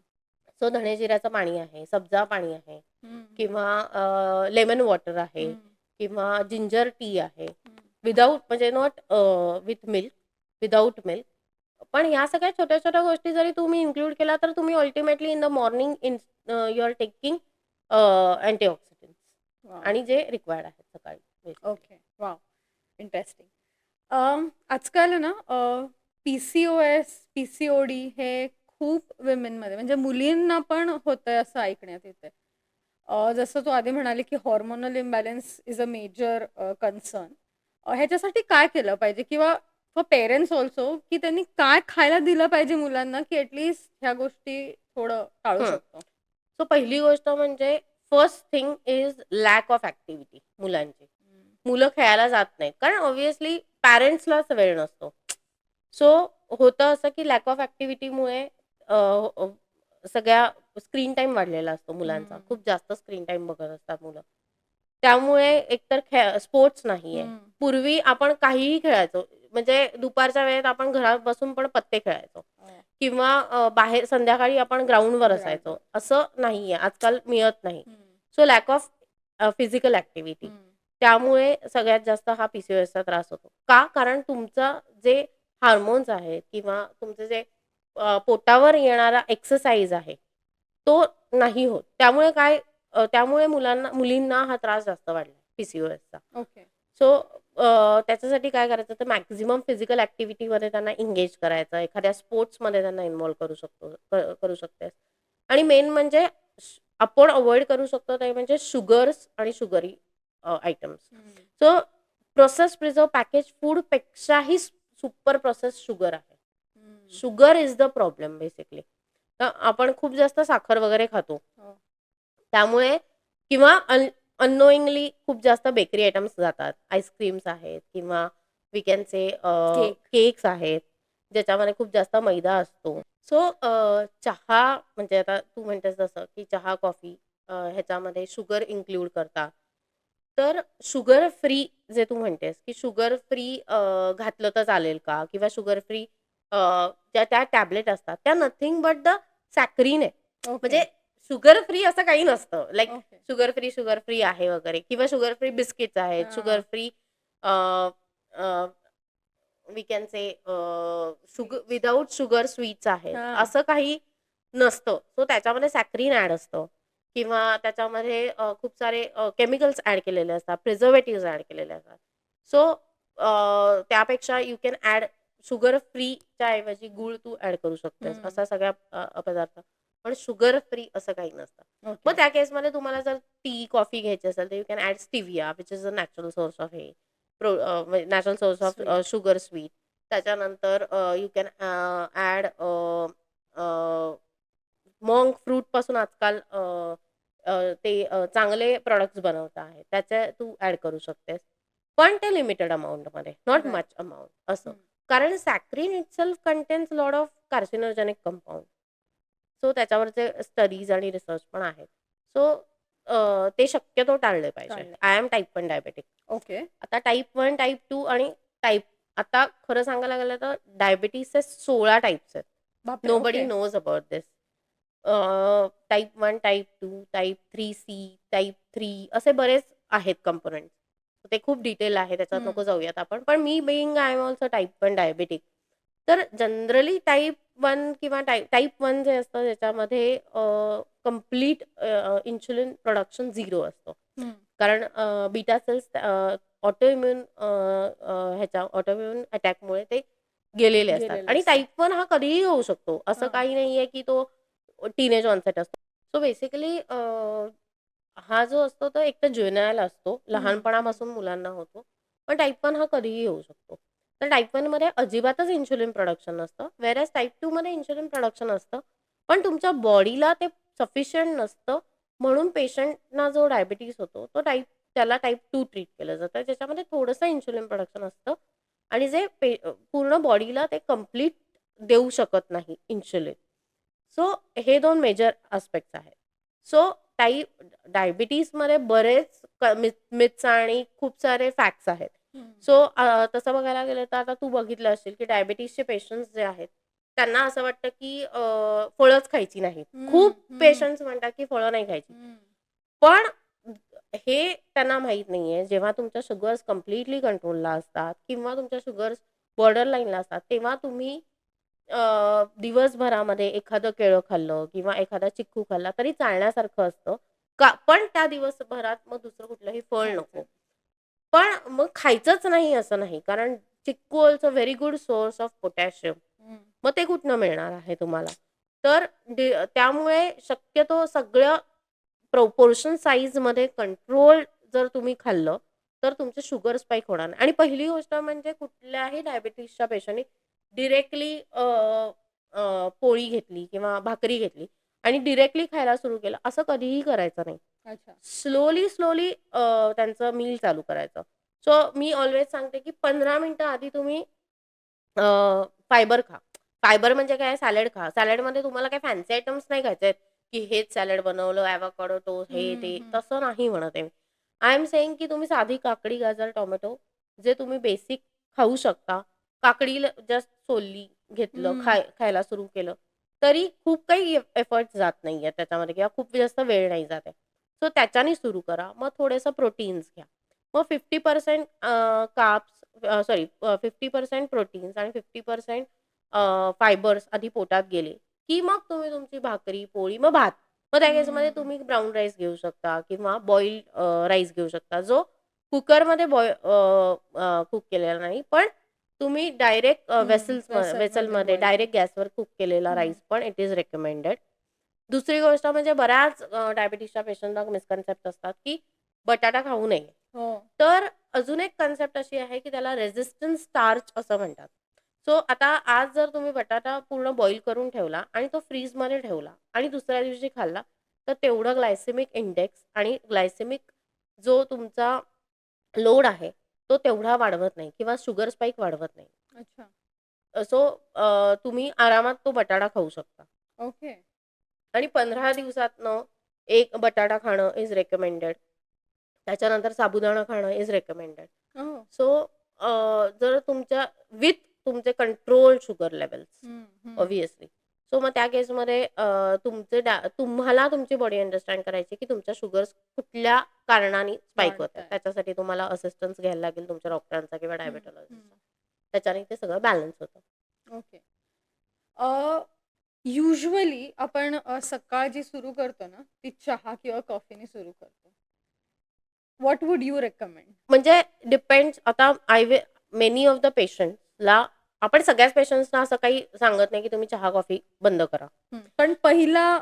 सो धणे जिऱ्याचं पाणी आहे, सब्जा पाणी आहे हं, किंवा लेमन वॉटर आहे हं, किंवा जिंजर टी आहे. हं. विदाऊट म्हणजे not with milk, without milk. पण ह्या सगळ्या छोट्या-छोट्या गोष्टी जरी तुम्ही इन्क्लूड केल्या, तर तुम्ही ultimately in the morning you are taking antioxidants wow! आणि जे रिक्वायर्ड आहेत सकाळी बेसिकली. ओके. वॉव! इंटरेस्टिंग. आजकाल आहे ना PCOS, PCOD हे खूप विमेनमध्ये म्हणजे मुलींना पण होतंय असं ऐकण्यात येतंय. जसं तू आधी म्हणाले, की hormonal imbalance is a major concern. ह्याच्यासाठी काय केलं पाहिजे? किंवा फॉर पेरेंट्स अल्सो, की त्यांनी काय खायला दिलं पाहिजे मुलांना, की ॲट ह्या गोष्टी थोडं टाळू हं. शकतो? सो पहिली गोष्ट म्हणजे first thing is lack of activity मुलांची. हं. मुलं खेळायला जात नाहीत. कारण ऑब्व्हियसली पॅरेंट्सलाच वेळ नसतो. सो होतं असं की लॅक ऑफ ॲक्टिव्हिटीमुळे अ, अ, सगळ्या स्क्रीन टाईम वाढलेला असतो मुलांचा. हं. खूप जास्त स्क्रीन टाईम बघत असतात मुलं. त्यामुळे एकतर स्पोर्ट्स नाहीये. हं. पूर्वी आपण काहीही खेळायचो. म्हणजे दुपारच्या वेळेत आपण घरात बसून पण पत्ते खेळायचो किंवा बाहेर संध्याकाळी आपण ग्राउंडवर असायचो. ग्राउंडवर. असं नाहीये. आजकाल मिळत नाही. हं. So lack of physical activity. हं. त्यामुळे सगळ्यात जास्त हा PCOSचा त्रास होतो. का? कारण तुमचं जे हार्मोन्स आहेत किंवा तुमचं जे पोटावर येणारा एक्सरसाइज आहे, तो नाही होत. त्यामुळे मुलींना हा त्रास जास्त वाढला PCOSचा. ओके. सो त्याच्यासाठी काय करायचं तर मॅक्सिमम फिजिकल ॲक्टिव्हिटीमध्ये त्यांना एंगेज करायचं. एखाद्या स्पोर्ट्समध्ये त्यांना इन्व्हॉल्व करू शकतेस. आणि मेन म्हणजे आपण अव्हॉइड करू शकतो ते म्हणजे शुगर्स आणि शुगरी आयटम्स. हं. सो प्रोसेस्ड प्रिझर्व्ह पॅकेज फूडपेक्षाही सुपर प्रोसेस्ड शुगर आहे. हं. Sugar is the problem basically. तर आपण खूप जास्त साखर वगैरे खातो. हो. त्यामुळे किंवा अननोइंगली खूप जास्त बेकरी आयटम्स जातात. आईस्क्रीम्स आहेत किंवा we can say cake. Cakes आहेत, ज्याच्यामध्ये खूप जास्त मैदा असतो. सो चहा म्हणजे आता तू म्हणतेस जसं की चहा, कॉफी ह्याच्यामध्ये शुगर इन्क्लूड करतात. तर शुगर फ्री जे तू म्हणतेस, की शुगर फ्री घातलं तर चालेल का? किंवा शुगर फ्री ज्या त्या टॅबलेट असतात, त्या नथिंग बट द सॅकरीन आहे. ओके. म्हणजे शुगर फ्री असं काही नसतं. Like okay. शुगर फ्री आहे वगैरे किंवा शुगर फ्री बिस्किट्स आहेत, शुगर हां. Free we can say sweets. Without sugar sweets आहेत. हां. असं काही नसतं. सो त्याच्यामध्ये सॅकरीन ॲड असतं किंवा त्याच्यामध्ये खूप सारे केमिकल्स ॲड केलेले असतात, प्रिझर्व्हेटिव्हज ॲड केलेले असतात. सो त्यापेक्षा यू कॅन ॲड शुगर फ्रीच्या ऐवजी गूळ तू ॲड करू शकतेस. हं. असा सगळा पदार्थ. पण शुगर फ्री असं काही नसतं. मग ओके. त्या केसमध्ये तुम्हाला जर टी, कॉफी घ्यायची असेल तर you can add stevia which is a natural source of natural source of sweet. Sugar sweet. त्याच्यानंतर यू कॅन ॲड मॉन्क फ्रूटपासून आजकाल ते चांगले प्रॉडक्ट्स बनवत आहेत. त्याचे तू ॲड करू शकतेस. पण ते लिमिटेड अमाउंटमध्ये, नॉट राइट. मच अमाउंट असं. कारण saccharin itself contains lot of carcinogenic compound. So त्याच्यावरचे स्टडीज आणि रिसर्च पण आहेत. सो ते शक्यतो टाळले पाहिजे. टाळले. I am type 1 diabetic. Okay. आता टाइप 1, टाइप 2 आणि टाइप आता खरं सांगायला गेलं तर डायबिटीजचे 16 टाइप्स आहेत. बापरे! Nobody okay. Knows about this. Type 1, type 2, type 3C, type 3 असे बरेच आहेत कंपोनेंट्स. ते खूप डिटेल आहे, त्याच्यात हं. नको जाऊयात आपण. पण मी being I am also type 1 diabetic. तर जनरली टाइप 1 किंवा टाइप 1 जे असतं त्याच्यामध्ये कंप्लीट इन्शुलिन प्रोडक्शन 0 असतं. हं. कारण बीटा सेल्स ऑटोइम्यून अटॅकमुळे ते गेलेले असतात गेलेले आणि असतात. टाइप 1 हा कधीही होऊ शकतो. असं हां. काही नाहीये की तो टीनेज ऑन्सेट असतो. सो बेसिकली हा जो असतो तो एक तर ज्युव्हेनाइल असतो. हं, हं. लहानपणापासून मुलांना होतो. पण टाइप 1 हा कधीही होऊ शकतो. तर टाइप 1 मध्ये अजिबातच इन्शुलिन प्रोडक्शन नसतं. व्हेअरएज टाइप 2 मध्ये इन्शुलिन प्रोडक्शन असतं. पण तुमच्या बॉडीला ते सफिशियंट नसतं. म्हणून पेशंटना जो डायबिटीज होतो तो त्याला टाइप 2 ट्रीट केलं जातं. ज्याच्यामध्ये थोडंसं इन्शुलिन प्रोडक्शन असतं आणि जे पूर्ण बॉडीला ते कंप्लीट देऊ शकत नाही इन्शुलिन. सो हे 2 मेजर ॲस्पेक्ट्स आहेत. सो डायबिटीजमध्ये बरेच मिथ्स आणि खूप सारे फॅक्ट्स आहेत. हं. सो तसं बघायला गेलं तर आता तू बघितलं असेल, की डायबिटीजचे पेशंट्स जे आहेत, त्यांना असं वाटतं, की फळंच खायची नाहीत. हं, खूप हं, पेशंट्स म्हणतात, की फळं नाही खायची. हं. पण हे त्यांना माहीत नाहीये, जेव्हा तुमच्या शुगर्स कंप्लीटली कंट्रोलला असतात किंवा तुमच्या शुगर्स बॉर्डर लाईनला असतात, तेव्हा तुम्ही दिवसभरामध्ये एखादं केळं खाल्लं किंवा एखादा चिक्कू खाल्ला तरी चालण्यासारखं असतं. पण त्या दिवसभरात मग दुसरं कुठलंही फळ नको. खायचं. पण मग खायचंच नाही असं नाही. कारण chikoo also very good source of potassium. हं. मग ते कुठनं मिळणार आहे तुम्हाला? तर त्यामुळे शक्यतो सगळं पोर्शन साइजमध्ये कंट्रोल जर तुम्ही खाल्लं, तर तुमचे शुगर स्पाइक होणार नाही. आणि पहिली गोष्ट म्हणजे कुठल्याही डायबिटीजच्या पेशंटनी डायरेक्टली पोळी घेतली किंवा भाकरी घेतली आणि डायरेक्टली खायला सुरू केलं, असं कधीही करायचं नाही. अच्छा. स्लोली त्यांचं मील चालू करायचं. सो मी ऑल्वेज सांगते, की 15 मिनिटं आधी तुम्ही फायबर खा. फायबर म्हणजे काय? सॅलड खा. सॅलडमध्ये तुम्हाला काही फॅन्सी आयटम्स नाही खायचे आहेत, की हेच सॅलड बनवलं, एवोकॅडो टोस्ट, हे हं, ते. हं. तसं नाही म्हणत आहे मी. आय एम सेइंग की तुम्ही साधी काकडी, गाजर, टोमॅटो जे तुम्ही बेसिक खाऊ शकता. काकडीला जस्ट सोलली, घेतलं, हं. खायला सुरू केलं, तरी खूप काही एफर्ट्स जात नाहीये त्याच्यामध्ये किंवा खूप जास्त वेळ नाही जात आहे. सो त्याच्याने सुरू करा. मग थोडंसं प्रोटीन्स घ्या. मग 50% सॉरी 50% प्रोटीन्स आणि 50% फायबर्स आधी पोटात गेले, की मग तुम्ही तुमची भाकरी, पोळी, मग भात. मग त्या केसमध्ये हं. तुम्ही ब्राउन राईस घेऊ शकता किंवा बॉइल्ड राईस घेऊ शकता. जो कुकरमध्ये कुक केलेला नाही, पण तुम्ही डायरेक्ट हं. वेसलमध्ये वेसलमध्ये बॉईल करून. डायरेक्ट गॅसवर कुक केलेला हं. राईस पण इट इज रिकमेंडेड. दुसरी गोष्ट म्हणजे बऱ्याच डायबिटीजच्या पेशंटला मिसकन्सेप्ट असतात, की बटाटा खाऊ नये. हो. तर अजून एक कन्सेप्ट अशी आहे, की त्याला रेझिस्टन्स स्टार्च असं म्हणतात. सो आता आज जर तुम्ही बटाटा पूर्ण बॉईल करून ठेवला आणि तो फ्रीजमध्ये ठेवला आणि दुसऱ्या दिवशी खाल्ला, तर तेवढं ग्लायसेमिक इंडेक्स आणि ग्लायसेमिक जो तुमचा लोड आहे, तो तेवढा वाढवत नाही किंवा शुगर स्पाइक वाढवत नाही. अच्छा. सो तुम्ही आरामात तो बटाटा खाऊ शकता. ओके. आणि 15 दिवसातनं 1 बटाटा खाणं इज रिकमेंडेड. त्याच्यानंतर साबुदाणा खाणं इज रिकमेंडेड. ओह! सो जर तुमच्या विथ तुमचे कंट्रोल शुगर लेव्हल्स हं, हं. ऑब्व्हियसली. सो मग त्या केसमध्ये तुम्हाला तुमची बॉडी अंडरस्टँड करायची की तुमच्या शुगर्स कुठल्या कारणाने स्पाइक होत आहेत. वाढतायत. त्याच्यासाठी तुम्हाला असिस्टन्स घ्यायला लागेल तुमच्या डॉक्टरांचा किंवा हं, हं. डायबेटॉलॉजिस्टचा. त्याच्याने ते सगळं बॅलन्स होतं. ओके. युजुअली आपण सकाळ जी सुरू करतो ना, ती चहा किंवा कॉफीने सुरू करतो. What would you recommend? म्हणजे डिपेंड्स आता मेनी ऑफ द पेशंट्सला आपण सगळ्याच पेशंट्सना असं काही सांगत नाही, की तुम्ही चहा, कॉफी बंद करा. पण पहिला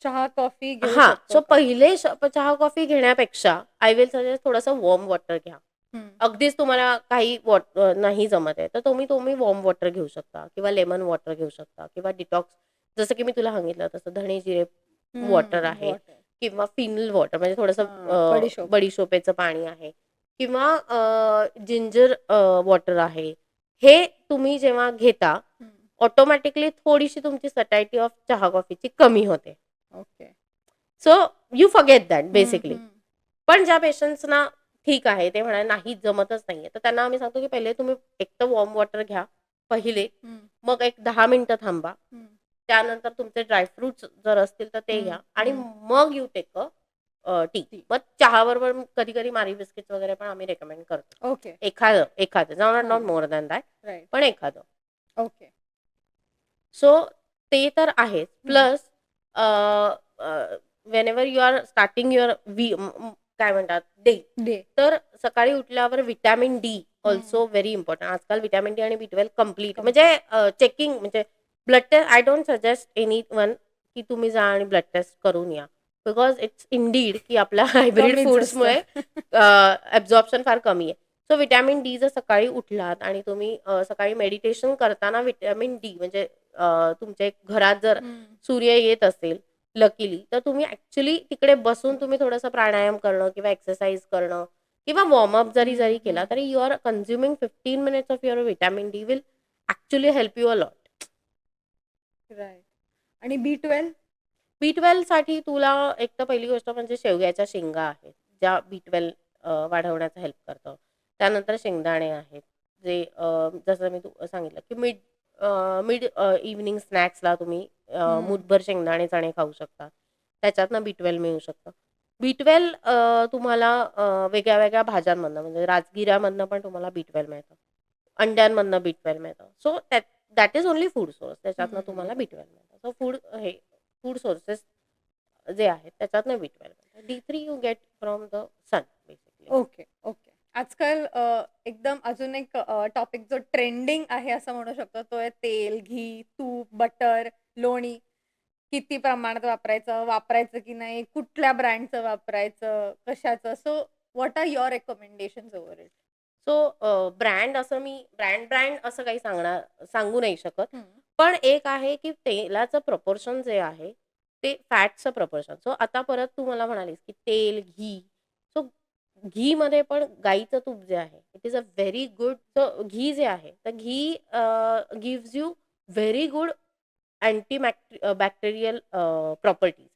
चहा, कॉफी घेऊ हां, शकतो सो का? पहिले चहा, कॉफी घेण्यापेक्षा आय विल सजेस्ट थोडंसं वॉर्म वॉटर घ्या. हं. अगदीच तुम्हाला काही नाही जमत आहे, तर तुम्ही तुम्ही वॉर्म वॉटर घेऊ शकता किंवा लेमन वॉटर घेऊ शकता किंवा डिटॉक्स जसं की मी तुला सांगितलं तसं धणे जिरे वॉटर हं. आहे वॉटर. किंवा फिनल वॉटर म्हणजे थोडंसं हां. बडिशोप. बडिशोपेचं पाणी आहे किंवा जिंजर वॉटर आहे. हे तुम्ही जेव्हा घेता, हं. ऑटोमॅटिकली थोडीशी तुमची सटायटी ऑफ चहा, कॉफीची कमी होते. Okay. So you forget that हं, बेसिकली. हं. पण ज्या पेशंट्सना ठीक आहे, ते म्हणाले नाही जमतच नाहीये, तर त्यांना आम्ही सांगतो की पहिले तुम्ही एक तर वॉर्म वॉटर घ्या पहिले. हं. मग एक 10 मिनिटं थांबा. हं. त्यानंतर तुमचे ड्रायफ्रुट्स जर असतील तर ते हं. घ्या आणि हं. मग यू टेक टी. टी. मग चहाबरोबर कधी-कधी मारी बिस्किट्स वगैरे पण आम्ही रेकमेंड करतो. ओके. एखादं, एखादं नॉट हां. Not more than that, right. पण एखादं. ओके. सो ते तर आहेच. हं. Plus whenever you are starting your काय म्हणतात डे, डे. तर सकाळी उठल्यावर vitamin D hmm. Also very important. आजकाल व्हिटॅमिन डी आणि बी12 कंप्लीट कंप्लीट. म्हणजे चेकिंग म्हणजे blood test I don't suggest anyone की तुम्ही जा आणि ब्लड टेस्ट करून या. बिकॉज इट्स इंडीड की आपल्या हायब्रिड कमीच असतं. फूड्समुळे ॲब्झॉर्प्शन फार कमी आहे. सो व्हिटॅमिन डी जर सकाळी उठलात आणि तुम्ही सकाळी मेडिटेशन करताना व्हिटॅमिन डी म्हणजे तुमच्या घरात जर हं. सूर्य येत असेल लकीली, तर तुम्ही ॲक्चुअली तिकडे बसून तुम्ही थोडंसं प्राणायाम करणं किंवा एक्सरसाइज करणं किंवा वॉर्मअप जरी हं. जरी केला, हं. तरी you are consuming 15 minutes of your vitamin D will actually help you a lot. Right. आणि बी12? बी12 साठी तुला एक तर पहिली गोष्ट म्हणजे शेवग्याच्या शेंगा आहेत, ज्या बी12 वाढवण्याचा हेल्प करतं. त्यानंतर शेंगदाणे आहेत, जे जसं मी सांगितलं की मिड मिड इव्हनिंग स्नॅक्सला तुम्ही हं. मूठभर शेंगदाणे चणे खाऊ शकता. त्याच्यातनं बी12 मिळू शकतं. बी12 तुम्हाला वेगळ्या-वेगळ्या भाज्यांमधनं म्हणजे राजगिऱ्यामधनं पण तुम्हाला बी12 मिळतं. अंड्यांमधनं बी12 मिळतं. So that is only food source. त्याच्यातनं हं. तुम्हाला बी12 मिळतं. सो फूड सोर्सेस जे आहेत त्याच्यातनं बी12 मिळतं. D three you get from the sun basically. Okay, okay. आजकाल एकदम अजून एक टॉपिक जो ट्रेंडिंग आहे असं म्हणू शकतो, तो आहे तेल, घी, तूप, बटर, लोणी. किती प्रमाणात वापरायचं, वापरायचं की नाही, कुठल्या ब्रँडचं वापरायचं, कशाचं? So what are your recommendations over it? So brand असं मी ब्रँड असं काही सांगू नाही शकत. हं. पण एक आहे की तेलाचं प्रपोर्शन जे आहे, ते फॅटचं प्रपोर्शन. सो आता परत तू मला म्हणालीस की तेल, घी. सो घीमध्ये पण गाईचं तूप जे आहे, it is a very good ghee जे आहे, तर ghee gives you very good bacterial properties.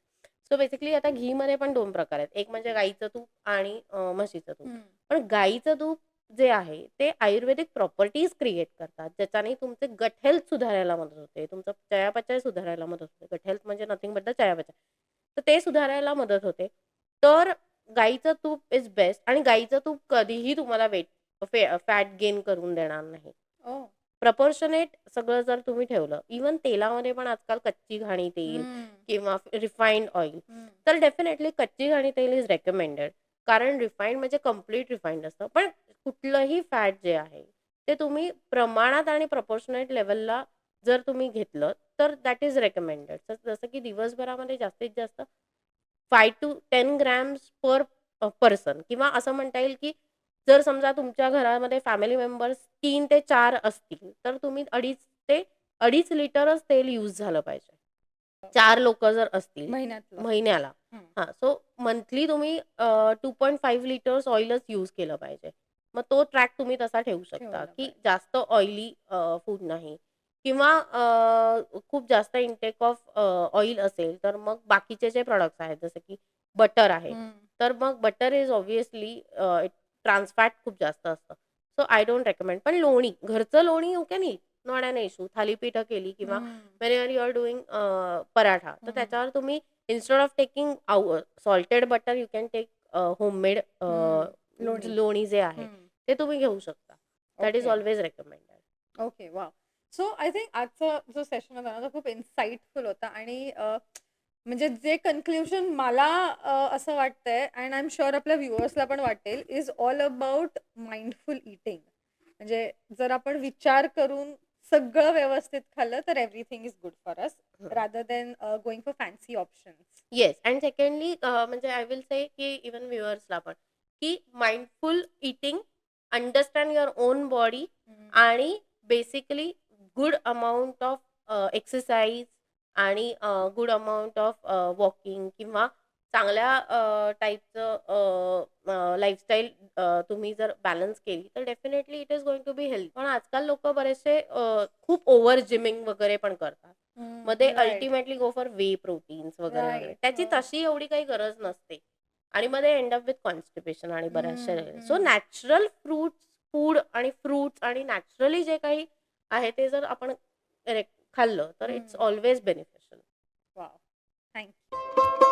So basically आता घीमध्ये पण 2 प्रकार आहेत. एक म्हणजे गाईचं तूप आणि म्हशीचं तूप. हं. पण गाईचं तूप जे आहे, ते आयुर्वेदिक प्रॉपर्टीज क्रिएट करतात, ज्याच्याने तुमचे गट हेल्थ सुधारायला मदत होते. तुमचं चयापचय सुधारायला मदत होते. गट हेल्थ म्हणजे नथिंग बट द चयापचय. तर ते सुधारायला मदत होते. तर गाईचं तूप इज बेस्ट आणि गाईचं तूप कधीही तुम्हाला फॅट गेन करून देणार नाही. ओह! प्रपोर्शनेट सगळं जर तुम्ही ठेवलं, इव्हन तेलामध्ये पण आजकाल कच्ची घाणी तेल हं. किंवा रिफाइंड ऑइल, हं. तर डेफिनेटली कच्ची घाणी तेल इज रेकमेंडेड. कारण रिफाइंड म्हणजे कंप्लीट रिफाइंड असतं. पण कुठलंही फॅट जे आहे, ते तुम्ही प्रमाणात आणि प्रपोर्शनेट लेव्हलला जर तुम्ही घेतलं, तर दॅट इज रेकमेंडेड. तर जसं की दिवसभरामध्ये जास्तीत जास्त 5 to 10 ग्रॅम्स पर पर्सन किंवा असं म्हणता येईल, की जर समजा तुमच्या घरामध्ये फॅमिली मेंबर्स 3 ते 4 असतील, तर तुम्ही 2.5 ते 2.5 लिटरच तेल यूज झालं पाहिजे. 4 लोकं जर असतील महिन्यातलं. महिन्याला. हं. हां, सो मंथली तुम्ही 2.5 लिटर्स ऑइलच यूज केलं पाहिजे. मग तो ट्रॅक तुम्ही तसा ठेवू शकता, ठेवलं की पाहिजे. जास्त ऑइली फूड नाही किंवा खूप जास्त इंटेक ऑफ ऑइल असेल, तर मग बाकीचे जे प्रॉडक्ट्स आहेत, जसं की बटर आहे. हं. तर मग butter is obviously trans fat खूप जास्त असतं. So I don't recommend. पण लोणी, घरचं लोणी you can eat, not an issue. थालीपीठं केली किंवा हं. Whenever you are doing paratha, तर हं. त्याच्यावर तुम्ही instead of taking salted butter you can take homemade हं. लोणी. लोणी जे आहे, हं. ते तुम्ही घेऊ शकता. That is okay. Always recommended. Okay, wow! So I think आजचा जो सेशन होता ना, तो खूप इन्साइटफुल होता आणि म्हणजे जे कन्क्लुजन मला असं वाटतंय अँड आय एम शुअर आपल्या व्ह्युअर्सला पण वाटेल, is all about mindful eating. म्हणजे जर आपण विचार करून सगळं व्यवस्थित खाल्लं तर everything is good for us हं. Rather than going for fancy options. Yes and secondly म्हणजे आय विल से की इव्हन व्ह्युअर्सला पण, की mindful eating, understand your own body आणि basically good amount of exercise आणि गुड अमाउंट ऑफ वॉकिंग किंवा चांगल्या टाईपचं लाईफस्टाईल तुम्ही जर बॅलन्स केली तर definitely it is going to be health. पण आजकाल लोकं बरेचसे खूप ओव्हर जिमिंग वगैरे पण करतात. मग ते right, ultimately go for way proteins वगैरे, वगैरे. राईट. त्याची तशी एवढी काही गरज नसते आणि मग ते एंड अप विथ कॉन्स्टिपेशन आणि बऱ्याचशा सो नॅचरल फूड आणि फ्रुट्स आणि नॅचरली जे काही आहे ते जर आपण खाल्लं तर it's always beneficial. Wow. Thank you.